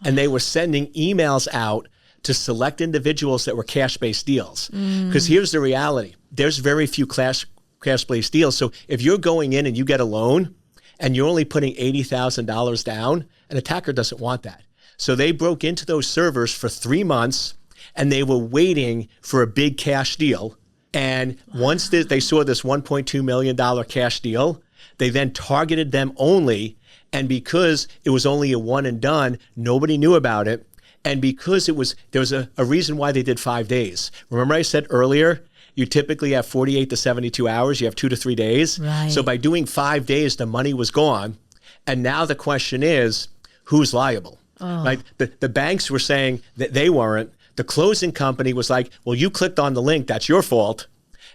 and they were sending emails out to select individuals that were cash-based deals. Because here's the reality. There's very few cash-based deals. So if you're going in and you get a loan and you're only putting $80,000 down, an attacker doesn't want that. So they broke into those servers for 3 months and they were waiting for a big cash deal. And once they saw this $1.2 million cash deal, they then targeted them only. And because it was only a one and done, nobody knew about it. And because there was a reason why they did 5 days. Remember I said earlier, you typically have 48 to 72 hours. You have 2 to 3 days. Right. So by doing 5 days, the money was gone. And now the question is, who's liable? Right? The banks were saying that they weren't. The closing company was like, well, you clicked on the link. That's your fault.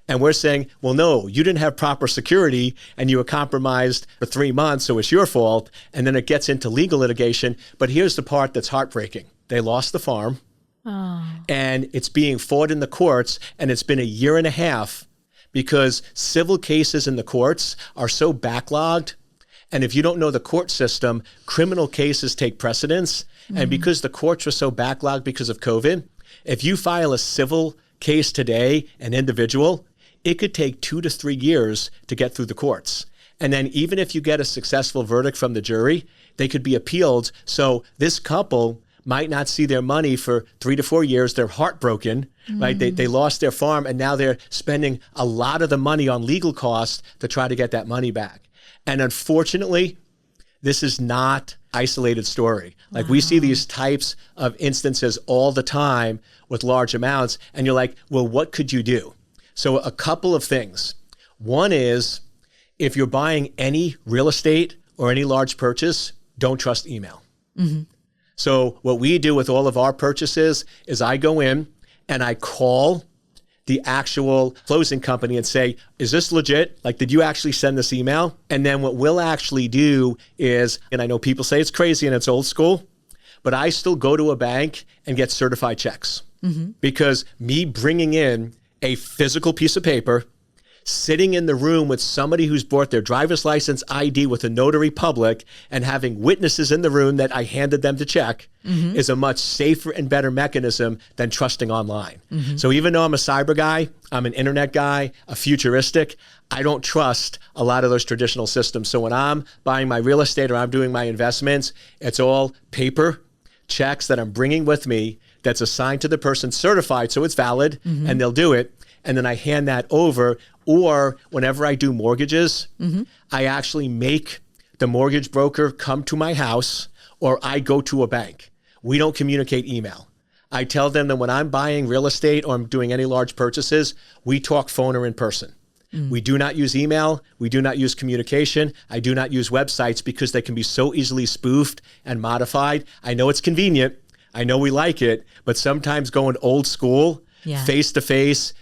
And we're saying, well, no, you didn't have proper security and you were compromised for 3 months, so it's your fault. And then it gets into legal litigation. But here's the part that's heartbreaking. They lost the farm and it's being fought in the courts, and it's been a year and a half because civil cases in the courts are so backlogged. And if you don't know the court system, criminal cases take precedence. And because the courts are so backlogged because of COVID, if you file a civil case today, an individual, it could take 2 to 3 years to get through the courts. And then even if you get a successful verdict from the jury, they could be appealed. So this couple might not see their money for 3 to 4 years. They're heartbroken, right? They lost their farm, and now they're spending a lot of the money on legal costs to try to get that money back. And unfortunately, this is not isolated story. Like we see these types of instances all the time with large amounts, and you're like, well, what could you do? So a couple of things. One is, if you're buying any real estate or any large purchase, don't trust email. So what we do with all of our purchases is I go in and I call the actual closing company and say, is this legit? Like, did you actually send this email? And then what we'll actually do is, and I know people say it's crazy and it's old school, but I still go to a bank and get certified checks. Because me bringing in a physical piece of paper, sitting in the room with somebody who's brought their driver's license ID with a notary public and having witnesses in the room that I handed them to check is a much safer and better mechanism than trusting online. So even though I'm a cyber guy, I'm an internet guy, a futuristic, I don't trust a lot of those traditional systems. So when I'm buying my real estate or I'm doing my investments, it's all paper checks that I'm bringing with me that's assigned to the person, certified so it's valid, and they'll do it. And then I hand that over. Or whenever I do mortgages, I actually make the mortgage broker come to my house, or I go to a bank. We don't communicate email. I tell them that when I'm buying real estate or I'm doing any large purchases, we talk phone or in person. We do not use email. We do not use communication. I do not use websites because they can be so easily spoofed and modified. I know it's convenient. I know we like it, but sometimes going old school, face-to-face,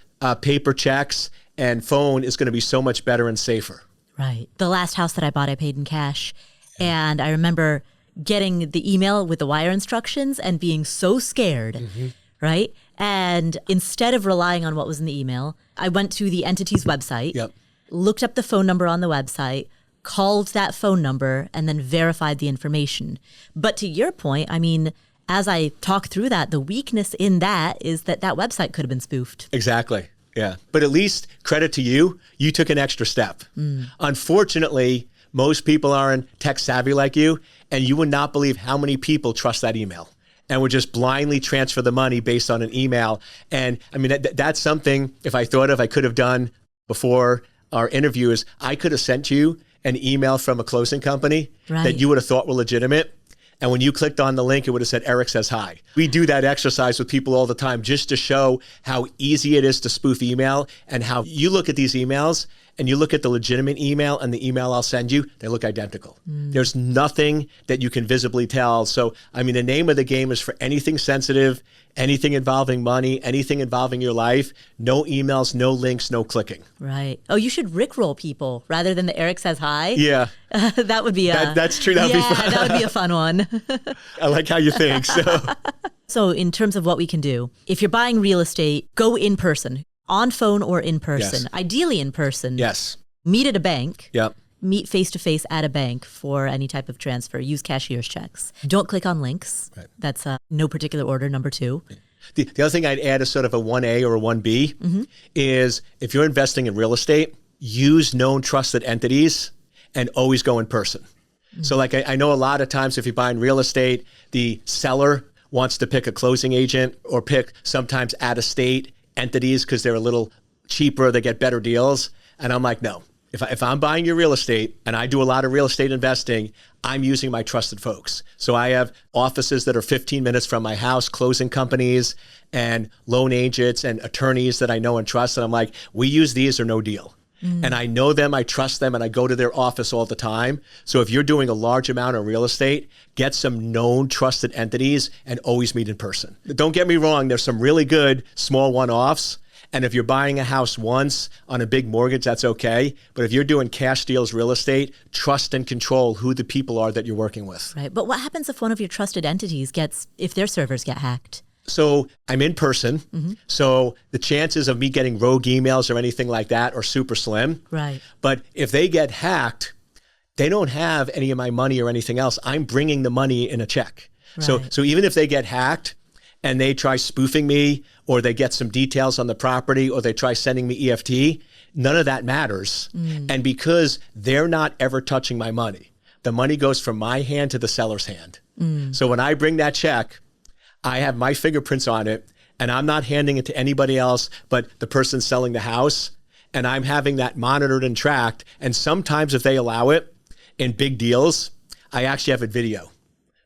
paper checks, and phone is going to be so much better and safer. Right. The last house that I bought, I paid in cash. And I remember getting the email with the wire instructions and being so scared, right? And instead of relying on what was in the email, I went to the entity's website, looked up the phone number on the website, called that phone number, and then verified the information. But to your point, I mean, as I talk through that, the weakness in that is that that website could have been spoofed. Exactly. Yeah. But at least credit to you, you took an extra step. Unfortunately, most people aren't tech savvy like you, and you would not believe how many people trust that email and would just blindly transfer the money based on an email. And I mean, that's something, if I thought of, I could have done before our interview, is I could have sent you an email from a closing company that you would have thought were legitimate. And when you clicked on the link, it would have said, Eric says hi. We do that exercise with people all the time just to show how easy it is to spoof email, and how you look at these emails and you look at the legitimate email and the email I'll send you, they look identical. There's nothing that you can visibly tell. So, I mean, the name of the game is, for anything sensitive, anything involving money, anything involving your life, no emails, no links, no clicking. Right. Oh, you should rickroll people rather than the Eric says hi. Yeah. That would be that's true. That would be fun. That would be a fun one. I like how you think. So in terms of what we can do, if you're buying real estate, go in person, on phone or in person, ideally in person. Yes. Meet at a bank. Yep. Meet face-to-face at a bank for any type of transfer. Use cashier's checks. Don't click on links. That's no particular order, number 2. The other thing I'd add is sort of a 1A or a 1B is if you're investing in real estate, use known trusted entities and always go in person. So like I know a lot of times if you're buying real estate, the seller wants to pick a closing agent or pick sometimes out-of-state entities because they're a little cheaper, they get better deals. And I'm like, no. If I'm buying your real estate, and I do a lot of real estate investing, I'm using my trusted folks. So I have offices that are 15 minutes from my house, closing companies and loan agents and attorneys that I know and trust. And I'm like, we use these or no deal. And I know them, I trust them, and I go to their office all the time. So if you're doing a large amount of real estate, get some known trusted entities and always meet in person. Don't get me wrong, there's some really good small one-offs. And if you're buying a house once on a big mortgage, that's okay. But if you're doing cash deals real estate, trust and control who the people are that you're working with. Right. But what happens if one of your trusted entities if their servers get hacked? So I'm in person. So the chances of me getting rogue emails or anything like that are super slim. Right. But if they get hacked, they don't have any of my money or anything else. I'm bringing the money in a check. Right. So even if they get hacked and they try spoofing me or they get some details on the property or they try sending me EFT, none of that matters. And because they're not ever touching my money, the money goes from my hand to the seller's hand. So when I bring that check, I have my fingerprints on it and I'm not handing it to anybody else but the person selling the house. And I'm having that monitored and tracked. And sometimes if they allow it in big deals, I actually have a video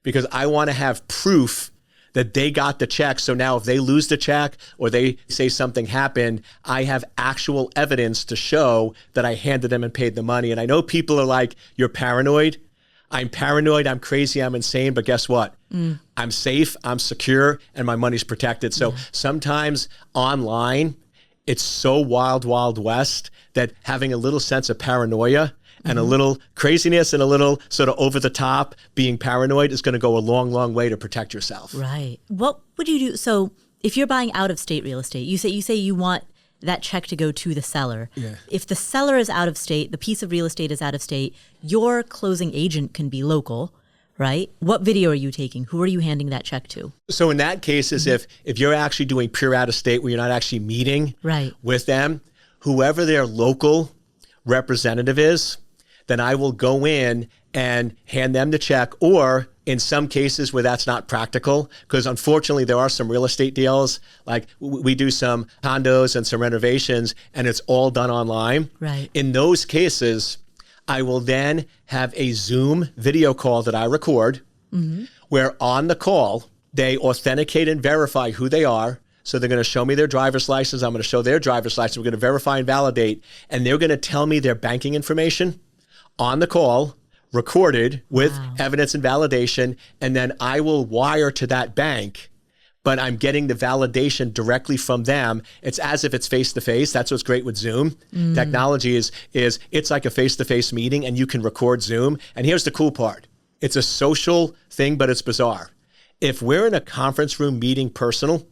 because I want to have proof that they got the check. So now if they lose the check or they say something happened, I have actual evidence to show that I handed them and paid the money. And I know people are like, you're paranoid. I'm paranoid, I'm crazy, I'm insane, but guess what? I'm safe, I'm secure, and my money's protected. So sometimes online, it's so wild, wild west that having a little sense of paranoia and a little craziness and a little sort of over the top being paranoid is going to go a long, long way to protect yourself. Right. What would you do? So if you're buying out of state real estate, you say you want that check to go to the seller. Yeah. If the seller is out of state, the piece of real estate is out of state, your closing agent can be local, right? What video are you taking? Who are you handing that check to? So in that case is if you're actually doing pure out of state where you're not actually meeting with them, whoever their local representative is, then I will go in and hand them the check, or in some cases where that's not practical, because unfortunately there are some real estate deals, like we do some condos and some renovations and it's all done online. Right. In those cases, I will then have a Zoom video call that I record where on the call, they authenticate and verify who they are. So they're going to show me their driver's license. I'm going to show their driver's license. We're going to verify and validate, and they're going to tell me their banking information on the call, recorded with evidence and validation, and then I will wire to that bank, but I'm getting the validation directly from them. It's as if it's face-to-face. That's what's great with Zoom. Technology is it's like a face-to-face meeting, and you can record Zoom. And here's the cool part. It's a social thing, but it's bizarre. If we're in a conference room meeting personal,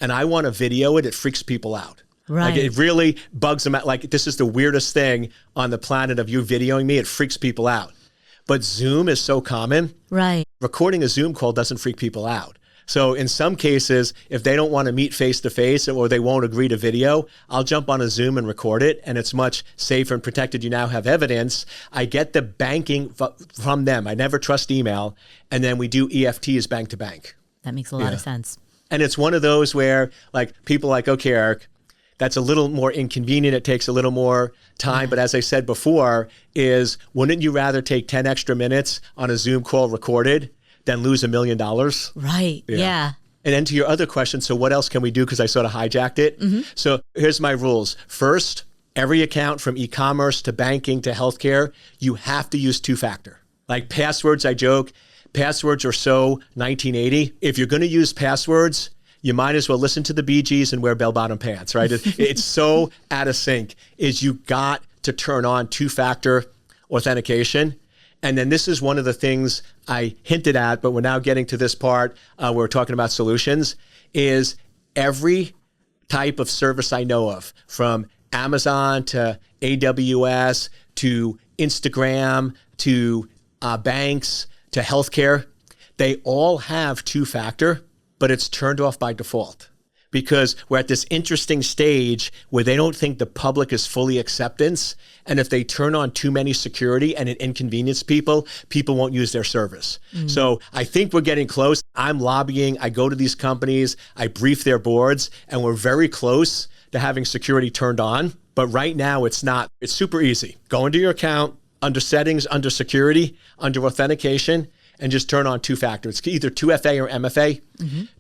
and I want to video it, it freaks people out. Right. Like it really bugs them out. Like this is the weirdest thing on the planet of you videoing me. It freaks people out. But Zoom is so common. Right. Recording a Zoom call doesn't freak people out. So in some cases, if they don't want to meet face to face or they won't agree to video, I'll jump on a Zoom and record it. And it's much safer and protected. You now have evidence. I get the banking from them. I never trust email. And then we do EFTs bank to bank. That makes a lot of sense. And it's one of those where like people are like, okay, Eric, that's a little more inconvenient. It takes a little more time. But as I said before, wouldn't you rather take 10 extra minutes on a Zoom call recorded than lose $1 million? Right. Yeah. And then to your other question, so what else can we do? Because I sort of hijacked it. So here's my rules. First, every account from e-commerce to banking to healthcare, you have to use two-factor. Like passwords, I joke, passwords are so 1980. If you're going to use passwords, you might as well listen to the Bee Gees and wear bell-bottom pants, right? It's so out of sync. You got to turn on two-factor authentication. And then this is one of the things I hinted at, but we're now getting to this part where we're talking about solutions, is every type of service I know of, from Amazon to AWS to Instagram to banks to healthcare, they all have two-factor. but it's turned off by default because we're at this interesting stage where they don't think the public is fully acceptance. And if they turn on too many security and it inconvenience people, people won't use their service. So I think we're getting close. I'm lobbying. I go to these companies. I brief their boards, and we're very close to having security turned on. But right now, it's not. It's super easy. Go into your account, under settings, under security, under authentication, and just turn on two-factor. It's either 2FA or MFA,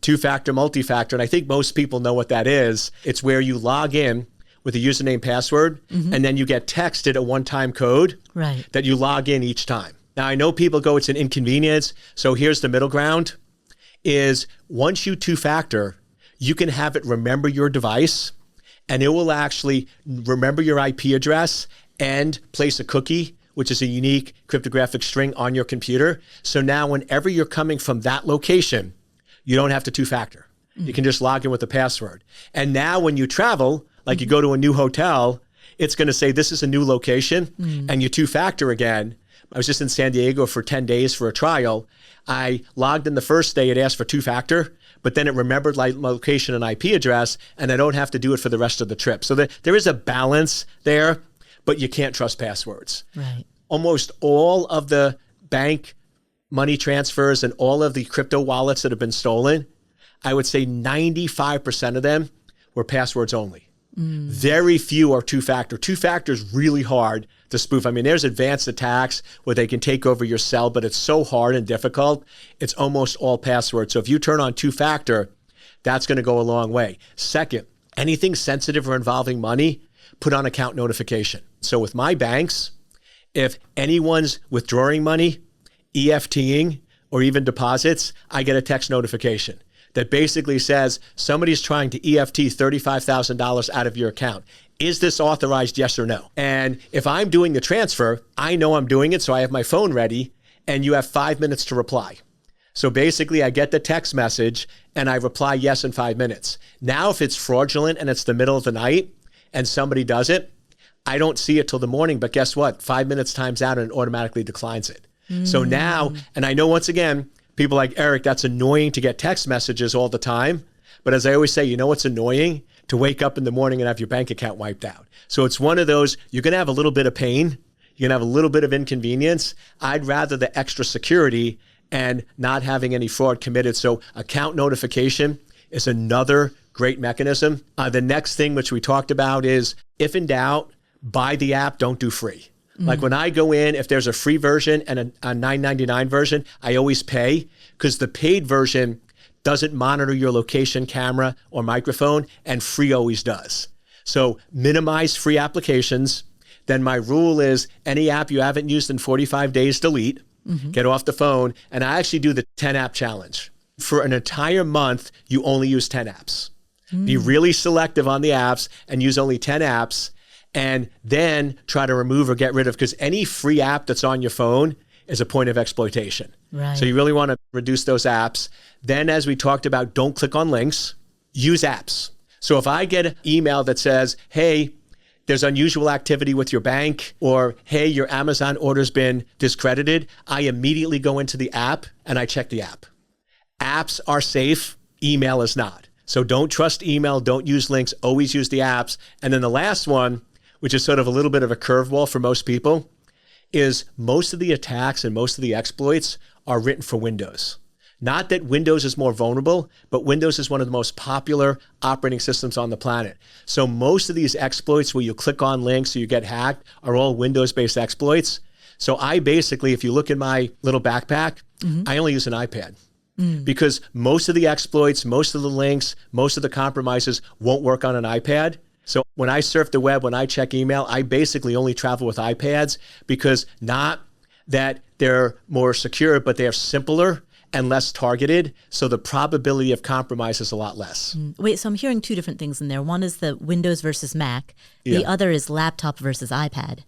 two-factor, multi-factor. And I think most people know what that is. It's where you log in with a username, password, and then you get texted a one-time code that you log in each time. Now, I know people go, it's an inconvenience. So here's the middle ground, is once you two-factor, you can have it remember your device, and it will actually remember your IP address and place a cookie, which is a unique cryptographic string on your computer. So now whenever you're coming from that location, you don't have to two-factor. You can just log in with the password. And now when you travel, like you go to a new hotel, it's going to say this is a new location, and you two-factor again. I was just in San Diego for 10 days for a trial. I logged in the first day, it asked for two-factor, but then it remembered my location and IP address, and I don't have to do it for the rest of the trip. So there is a balance there, but you can't trust passwords. Right. Almost all of the bank money transfers and all of the crypto wallets that have been stolen, I would say 95% of them were passwords only. Very few are two-factor. Two-factor is really hard to spoof. I mean, there's advanced attacks where they can take over your cell, but it's so hard and difficult. It's almost all passwords. So if you turn on two-factor, that's going to go a long way. Second, anything sensitive or involving money, put on account notification. So with my banks, if anyone's withdrawing money, EFTing, or even deposits, I get a text notification that basically says somebody's trying to EFT $35,000 out of your account. Is this authorized, yes or no? And if I'm doing the transfer, I know I'm doing it, so I have my phone ready, and you have 5 minutes to reply. So basically, I get the text message, and I reply yes in 5 minutes. Now, if it's fraudulent and it's the middle of the night, and somebody does it, I don't see it till the morning, but guess what? 5 minutes times out, and it automatically declines it. So now, and I know once again, people like, Eric, that's annoying to get text messages all the time. But as I always say, you know what's annoying? To wake up in the morning and have your bank account wiped out. So it's one of those, you're going to have a little bit of pain. You're going to have a little bit of inconvenience. I'd rather the extra security and not having any fraud committed. So account notification is another great mechanism. The next thing, which we talked about, is if in doubt, buy the app, don't do free. Like when I go in, if there's a free version and a $9.99 version, I always pay because the paid version doesn't monitor your location, camera, or microphone, and free always does. So minimize free applications. Then my rule is any app you haven't used in 45 days, delete, get off the phone. And I actually do the 10 app challenge. For an entire month, you only use 10 apps. Be really selective on the apps and use only 10 apps. And then try to remove or get rid of, because any free app that's on your phone is a point of exploitation. Right. So you really want to reduce those apps. Then, as we talked about, don't click on links, use apps. So if I get an email that says, hey, there's unusual activity with your bank, or hey, your Amazon order's been discredited, I immediately go into the app and I check the app. Apps are safe, email is not. So don't trust email, don't use links, always use the apps. And then the last one, which is sort of a little bit of a curveball for most people, is most of the attacks and most of the exploits are written for Windows. Not that Windows is more vulnerable, but Windows is one of the most popular operating systems on the planet. So most of these exploits where you click on links or you get hacked are all Windows-based exploits. So I basically, if you look in my little backpack, I only use an iPad. Because most of the exploits, most of the links, most of the compromises won't work on an iPad. So when I surf the web, when I check email, I basically only travel with iPads, because not that they're more secure, but they're simpler and less targeted. So the probability of compromise is a lot less. Wait, so I'm hearing two different things in there. One is the Windows versus Mac. The other is laptop versus iPad.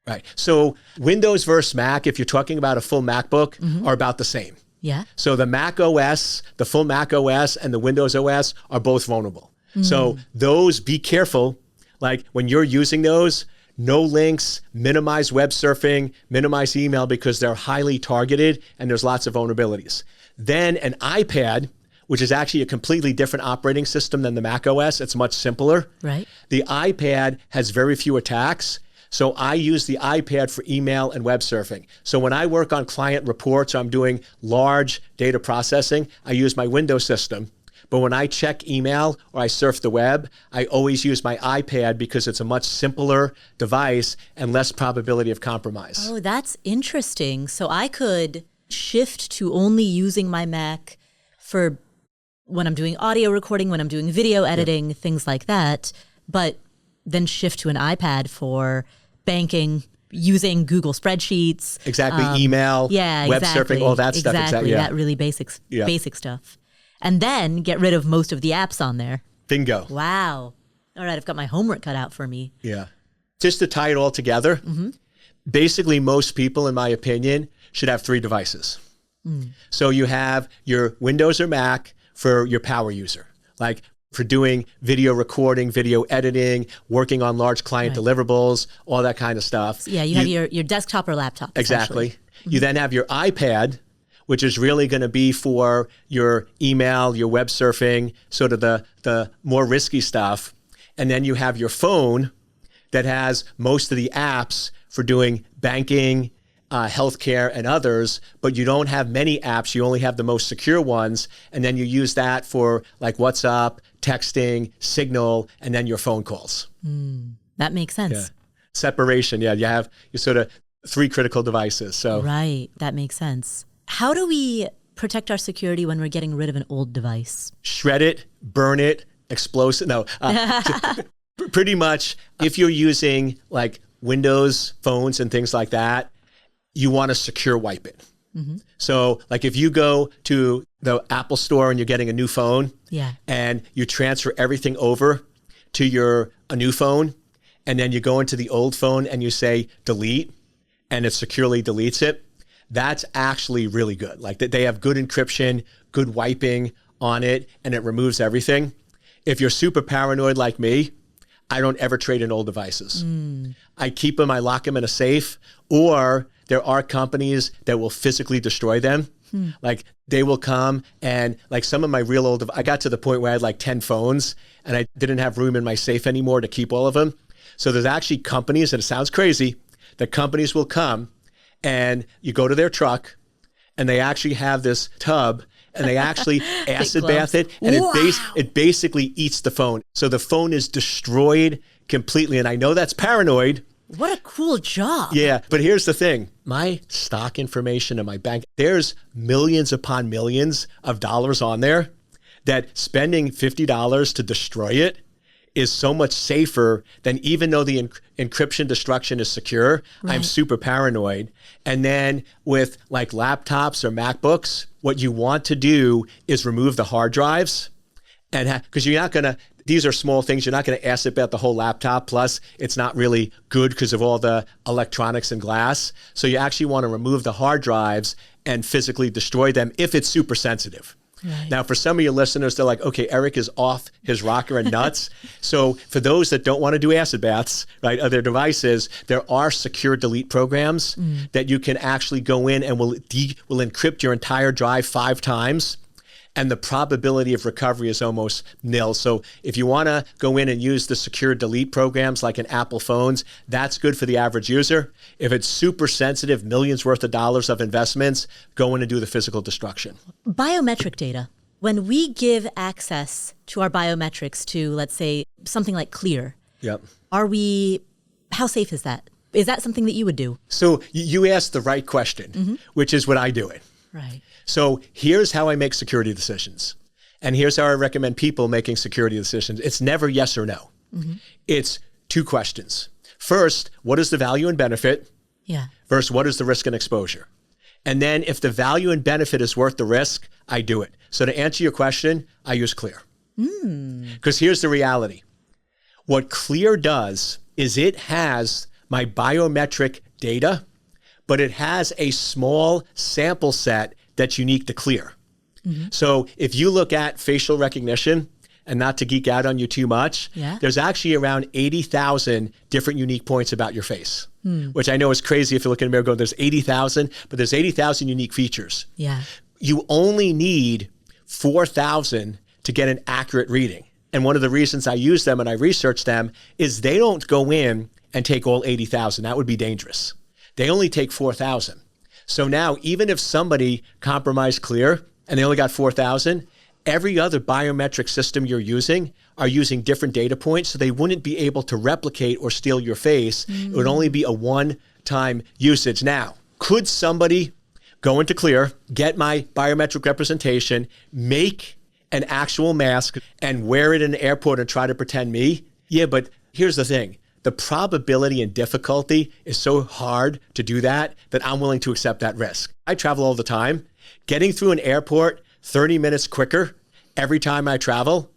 Right. So Windows versus Mac, if you're talking about a full MacBook, are about the same. Yeah. So the Mac OS, the full Mac OS and the Windows OS are both vulnerable. So those, be careful. Like when you're using those, no links, minimize web surfing, minimize email, because they're highly targeted and there's lots of vulnerabilities. Then an iPad, which is actually a completely different operating system than the Mac OS. It's much simpler. Right. The iPad has very few attacks. So I use the iPad for email and web surfing. So when I work on client reports, I'm doing large data processing, I use my Windows system. But when I check email or I surf the web, I always use my iPad because it's a much simpler device and less probability of compromise. Oh, that's interesting. So I could shift to only using my Mac for when I'm doing audio recording, when I'm doing video editing, things like that, but then shift to an iPad for banking, using Google spreadsheets. Exactly, email, web surfing, all that stuff. Exactly, that really basic stuff. And then get rid of most of the apps on there. Bingo. Wow. All right, I've got my homework cut out for me. Yeah. Just to tie it all together, basically most people, in my opinion, should have 3 devices. So you have your Windows or Mac for your power user, like for doing video recording, video editing, working on large client deliverables, all that kind of stuff. Yeah, you have your desktop or laptop. Exactly. You then have your iPad, which is really going to be for your email, your web surfing, sort of the more risky stuff. And then you have your phone that has most of the apps for doing banking, healthcare, and others, but you don't have many apps. You only have the most secure ones. And then you use that for like WhatsApp, texting, Signal, and then your phone calls. That makes sense. Yeah. Separation. Yeah, you have your sort of 3 critical devices. So right. That makes sense. How do we protect our security when we're getting rid of an old device? Shred it, burn it, explosive. No, pretty much if you're using like Windows phones and things like that, you want to secure wipe it. So like if you go to the Apple store and you're getting a new phone and you transfer everything over to a new phone, and then you go into the old phone and you say delete, and it securely deletes it, that's actually really good. Like they have good encryption, good wiping on it, and it removes everything. If you're super paranoid like me, I don't ever trade in old devices. I keep them, I lock them in a safe, or there are companies that will physically destroy them. Like they will come and like some of my real old, I got to the point where I had like 10 phones and I didn't have room in my safe anymore to keep all of them. So there's actually companies, and it sounds crazy, that companies will come and you go to their truck and they actually have this tub and they actually acid bath it, and it basically eats the phone. So the phone is destroyed completely. And I know that's paranoid. What a cool job. Yeah, but here's the thing. My stock information in my bank, there's millions upon millions of dollars on there that spending $50 to destroy it is so much safer than, even though the encryption destruction is secure, I'm super paranoid. And then with like laptops or MacBooks, what you want to do is remove the hard drives, and because you're not going to, these are small things, you're not going to acid bath the whole laptop. Plus, it's not really good because of all the electronics and glass. So you actually want to remove the hard drives and physically destroy them if it's super sensitive. Now, for some of your listeners, they're like, okay, Eric is off his rocker and nuts. So for those that don't want to do acid baths, right, of their devices, there are secure delete programs that you can actually go in and will encrypt your entire drive 5 times. And the probability of recovery is almost nil. So if you want to go in and use the secure delete programs like in Apple phones, that's good for the average user. If it's super sensitive, millions worth of dollars of investments, go in and do the physical destruction. Biometric data. When we give access to our biometrics to, let's say, something like Clear, how safe is that? Is that something that you would do? So you asked the right question, which is what I do it. Right. So here's how I make security decisions. And here's how I recommend people making security decisions. It's never yes or no. It's 2 questions. First, what is the value and benefit? Versus what is the risk and exposure? And then if the value and benefit is worth the risk, I do it. So to answer your question, I use Clear. Because here's the reality. What Clear does is it has my biometric data, but it has a small sample set that's unique to Clear. So if you look at facial recognition, and not to geek out on you too much, there's actually around 80,000 different unique points about your face, which I know is crazy if you look in a mirror and go, there's 80,000, but there's 80,000 unique features. You only need 4,000 to get an accurate reading. And one of the reasons I use them and I research them is they don't go in and take all 80,000. That would be dangerous. They only take 4,000. So now, even if somebody compromised Clear and they only got 4,000, every other biometric system you're using are using different data points, so they wouldn't be able to replicate or steal your face. It would only be a one-time usage. Now, could somebody go into Clear, get my biometric representation, make an actual mask, and wear it in an airport and try to pretend me? Yeah, but here's the thing. The probability and difficulty is so hard to do that I'm willing to accept that risk. I travel all the time. Getting through an airport 30 minutes quicker every time I travel,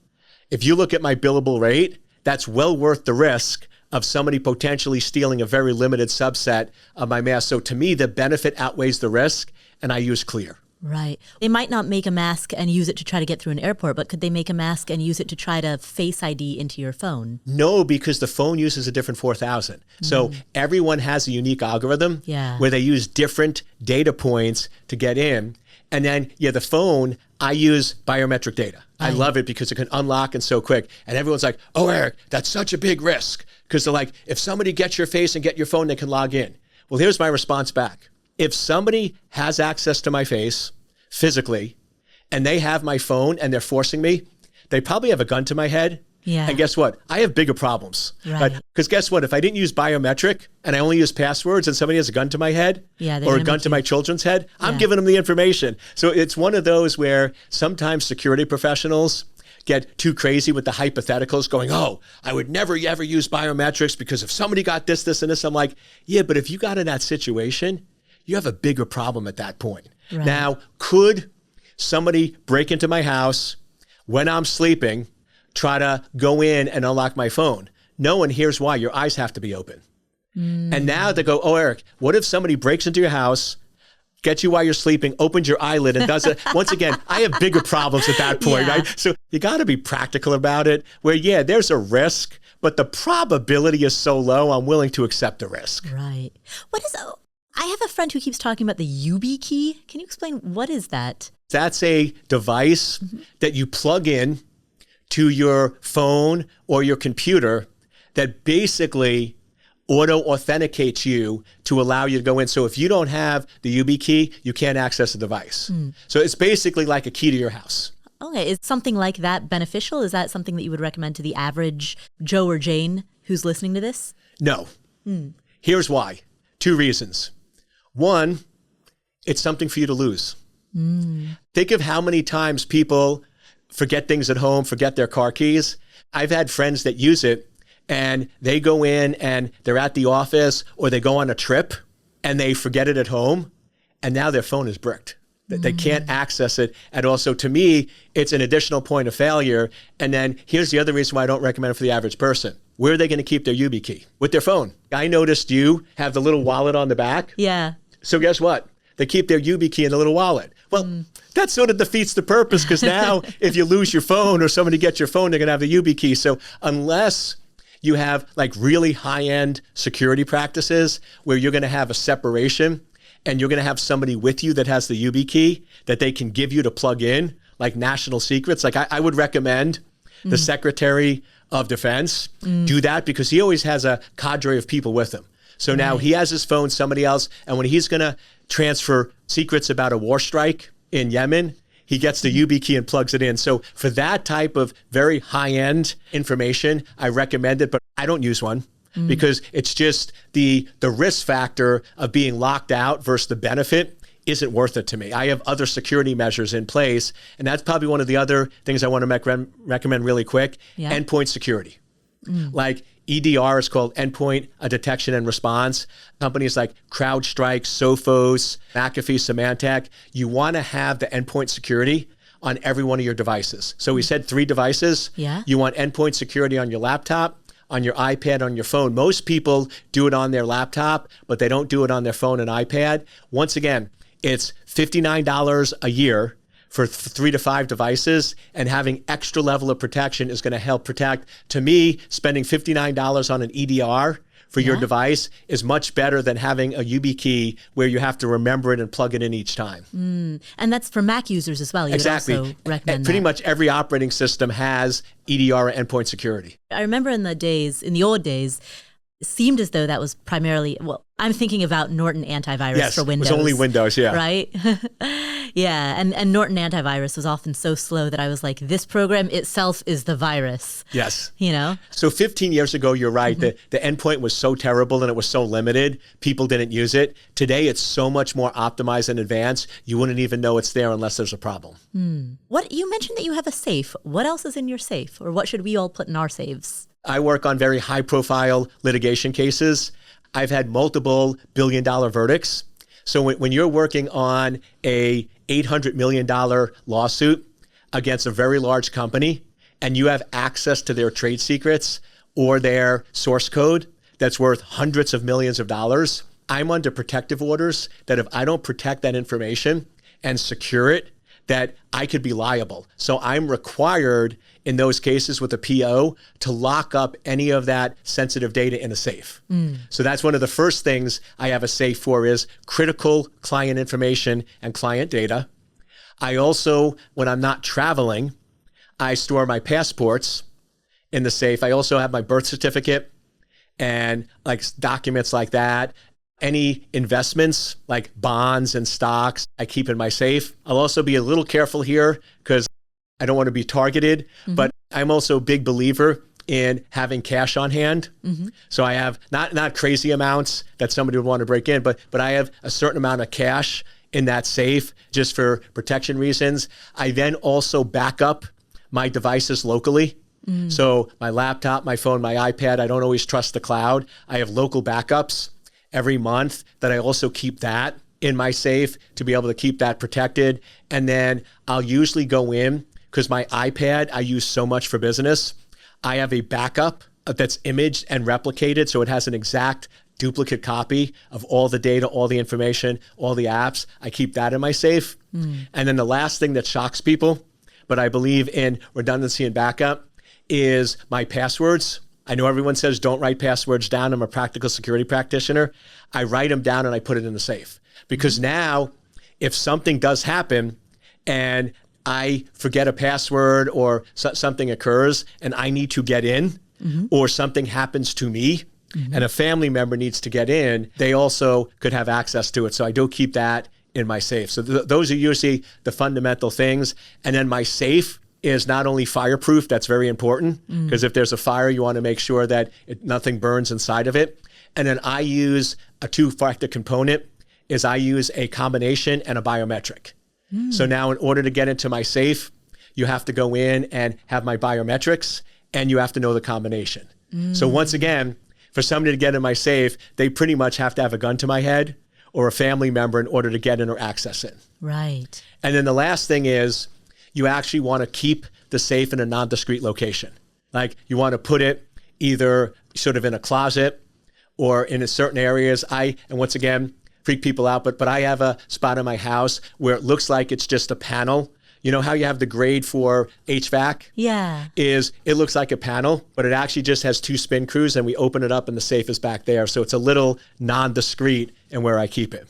if you look at my billable rate, that's well worth the risk of somebody potentially stealing a very limited subset of my mask. So to me, the benefit outweighs the risk, and I use Clear. Right. They might not make a mask and use it to try to get through an airport, but could they make a mask and use it to try to Face ID into your phone? No, because the phone uses a different 4,000. So everyone has a unique algorithm where they use different data points to get in. And then, the phone, I use biometric data. I love it because it can unlock and so quick. And everyone's like, oh, Eric, that's such a big risk. Because they're like, if somebody gets your face and get your phone, they can log in. Well, here's my response back. If somebody has access to my face physically and they have my phone and they're forcing me, they probably have a gun to my head. Yeah. And guess what? I have bigger problems. Right. Because guess what? If I didn't use biometric and I only use passwords and somebody has a gun to my head or a gun to my children's head, I'm giving them the information. So it's one of those where sometimes security professionals get too crazy with the hypotheticals going, oh, I would never ever use biometrics because if somebody got this, this, and this, I'm like, yeah, but if you got in that situation, you have a bigger problem at that point. Right. Now, could somebody break into my house when I'm sleeping, try to go in and unlock my phone? No, and here's why. Your eyes have to be open. And now they go, oh, Eric, what if somebody breaks into your house, gets you while you're sleeping, opens your eyelid and does it? Once again, I have bigger problems at that point, right? So you got to be practical about it where, there's a risk, but the probability is so low, I'm willing to accept the risk. Right. I have a friend who keeps talking about the YubiKey. Can you explain what is that? That's a device that you plug in to your phone or your computer that basically auto-authenticates you to allow you to go in. So if you don't have the YubiKey, you can't access the device. So it's basically like a key to your house. Okay. Is something like that beneficial? Is that something that you would recommend to the average Joe or Jane who's listening to this? No. Here's why. 2 reasons. One, it's something for you to lose. Think of how many times people forget things at home, forget their car keys. I've had friends that use it and they go in and they're at the office or they go on a trip and they forget it at home and now their phone is bricked. They can't access it at all. So to me, it's an additional point of failure. And then here's the other reason why I don't recommend it for the average person. Where are they going to keep their YubiKey? With their phone. I noticed you have the little wallet on the back. Yeah. So guess what? They keep their YubiKey in the little wallet. Well, that sort of defeats the purpose because now if you lose your phone or somebody gets your phone, they're going to have the YubiKey. So unless you have like really high-end security practices where you're going to have a separation and you're going to have somebody with you that has the YubiKey that they can give you to plug in, like national secrets, like I would recommend the Secretary of Defense do that because he always has a cadre of people with him. So now he has his phone, somebody else, and when he's going to transfer secrets about a war strike in Yemen, he gets the YubiKey and plugs it in. So for that type of very high-end information, I recommend it, but I don't use one because it's just the risk factor of being locked out versus the benefit isn't worth it to me. I have other security measures in place, and that's probably one of the other things I want to recommend really quick, endpoint security. Like EDR is called Endpoint Detection and Response. Companies like CrowdStrike, Sophos, McAfee, Symantec, you want to have the endpoint security on every one of your devices. So we said 3 devices. Yeah. You want endpoint security on your laptop, on your iPad, on your phone. Most people do it on their laptop, but they don't do it on their phone and iPad. Once again, it's $59 a year for 3 to 5 devices, and having extra level of protection is going to help protect. To me, spending $59 on an EDR for your device is much better than having a YubiKey where you have to remember it and plug it in each time. And that's for Mac users as well. You Exactly. would also recommend Pretty that. much every operating system has EDR or endpoint security. I remember in the old days, it seemed as though that was primarily, well, I'm thinking about Norton antivirus for Windows. It was only Windows, yeah. Right? Yeah, and Norton antivirus was often so slow that I was like, this program itself is the virus. Yes. You know? So 15 years ago, you're right, the endpoint was so terrible and it was so limited, people didn't use it. Today, it's so much more optimized and advanced, you wouldn't even know it's there unless there's a problem. What you mentioned that you have a safe. What else is in your safe? Or what should we all put in our safes? I work on very high-profile litigation cases. I've had multiple billion-dollar verdicts. So when you're working on a $800 million lawsuit against a very large company and you have access to their trade secrets or their source code that's worth hundreds of millions of dollars, I'm under protective orders that if I don't protect that information and secure it, that I could be liable. So I'm required in those cases with a PO to lock up any of that sensitive data in a safe. So that's one of the first things I have a safe for is critical client information and client data. I also, when I'm not traveling, I store my passports in the safe. I also have my birth certificate and like documents like that. Any investments like bonds and stocks, I keep in my safe. I'll also be a little careful here because I don't want to be targeted, but I'm also a big believer in having cash on hand. So I have not crazy amounts that somebody would want to break in, but I have a certain amount of cash in that safe just for protection reasons. I then also back up my devices locally. So my laptop, my phone, my iPad, I don't always trust the cloud. I have local backups every month that I also keep that in my safe to be able to keep that protected. And then I'll usually go in because my iPad, I use so much for business. I have a backup that's imaged and replicated. So it has an exact duplicate copy of all the data, all the information, all the apps. I keep that in my safe. And then the last thing that shocks people, but I believe in redundancy and backup, is my passwords. I know everyone says don't write passwords down. I'm a practical security practitioner. I write them down and I put it in the safe. Because now, if something does happen and I forget a password or something occurs and I need to get in, or something happens to me and a family member needs to get in, they also could have access to it. So I do keep that in my safe. So those are usually the fundamental things. And then my safe is not only fireproof, that's very important, because if there's a fire, you want to make sure that nothing burns inside of it. And then I use a two-factor component, is I use a combination and a biometric. So now in order to get into my safe, you have to go in and have my biometrics, and you have to know the combination. So once again, for somebody to get in my safe, they pretty much have to have a gun to my head or a family member in order to get in or access it. Right. And then the last thing is, you actually want to keep the safe in a non-discrete location. Like you want to put it either sort of in a closet or in certain areas. And once again, freak people out, but I have a spot in my house where it looks like it's just a panel. You know how you have the grade for HVAC? Yeah. It looks like a panel, but it actually just has two spin screws and we open it up and the safe is back there. So it's a little non-discrete in where I keep it.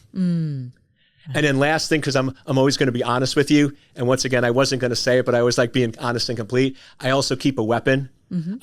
And then last thing, because I'm always going to be honest with you, and once again, I wasn't going to say it, but I always like being honest and complete. I also keep a weapon,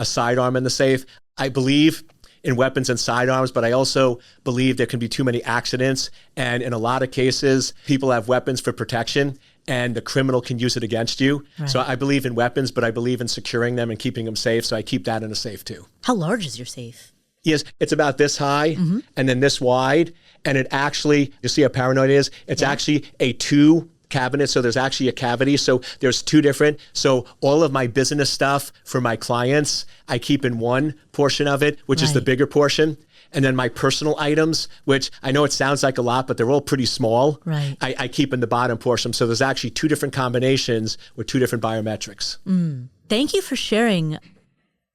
a sidearm in the safe. I believe in weapons and sidearms, but I also believe there can be too many accidents. And in a lot of cases, people have weapons for protection and the criminal can use it against you. Right. So I believe in weapons, but I believe in securing them and keeping them safe. So I keep that in a safe too. How large is your safe? Yes, it's about this high and then this wide. And it actually, you see how paranoid it is? It's actually a two cabinet. So there's actually a cavity. So there's two different. So all of my business stuff for my clients, I keep in one portion of it, which is the bigger portion. And then my personal items, which I know it sounds like a lot, but they're all pretty small. Right. I keep in the bottom portion. So there's actually two different combinations with two different biometrics. Thank you for sharing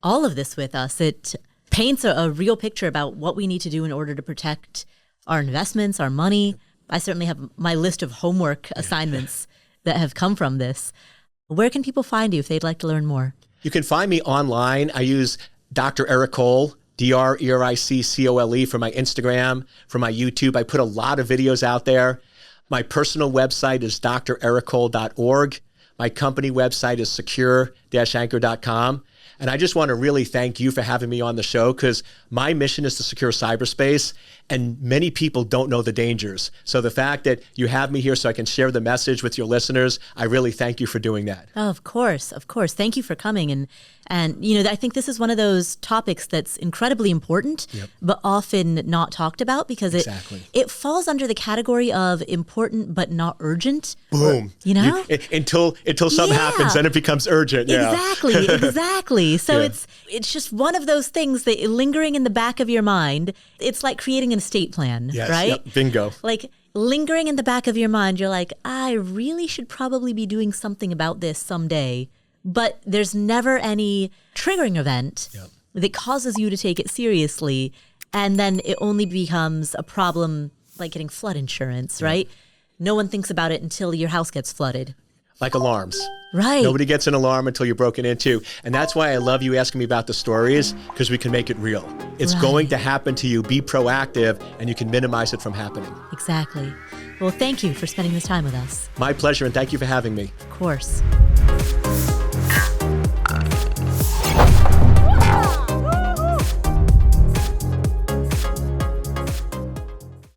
all of this with us. It paints a real picture about what we need to do in order to protect our investments, our money. I certainly have my list of homework assignments that have come from this. Where can people find you if they'd like to learn more? You can find me online. I use Dr. Eric Cole DRERICCOLE for my Instagram, for my YouTube. I put a lot of videos out there. My personal website is drericole.org. My company website is secure-anchor.com. And I just want to really thank you for having me on the show, because my mission is to secure cyberspace, and many people don't know the dangers. So the fact that you have me here so I can share the message with your listeners, I really thank you for doing that. Oh, of course. Thank you for coming. And you know, I think this is one of those topics that's incredibly important, but often not talked about, because it falls under the category of important but not urgent. Boom. You know? Until something happens, then it becomes urgent. Exactly. So it's just one of those things that lingering in the back of your mind. It's like creating an estate plan, right? Yep. Bingo. Like lingering in the back of your mind, you're like, I really should probably be doing something about this someday. But there's never any triggering event that causes you to take it seriously. And then it only becomes a problem like getting flood insurance, right? No one thinks about it until your house gets flooded. Like alarms. Right. Nobody gets an alarm until you're broken into. And that's why I love you asking me about the stories, because we can make it real. It's going to happen to you. Be proactive, and you can minimize it from happening. Exactly. Well, thank you for spending this time with us. My pleasure, and thank you for having me. Of course.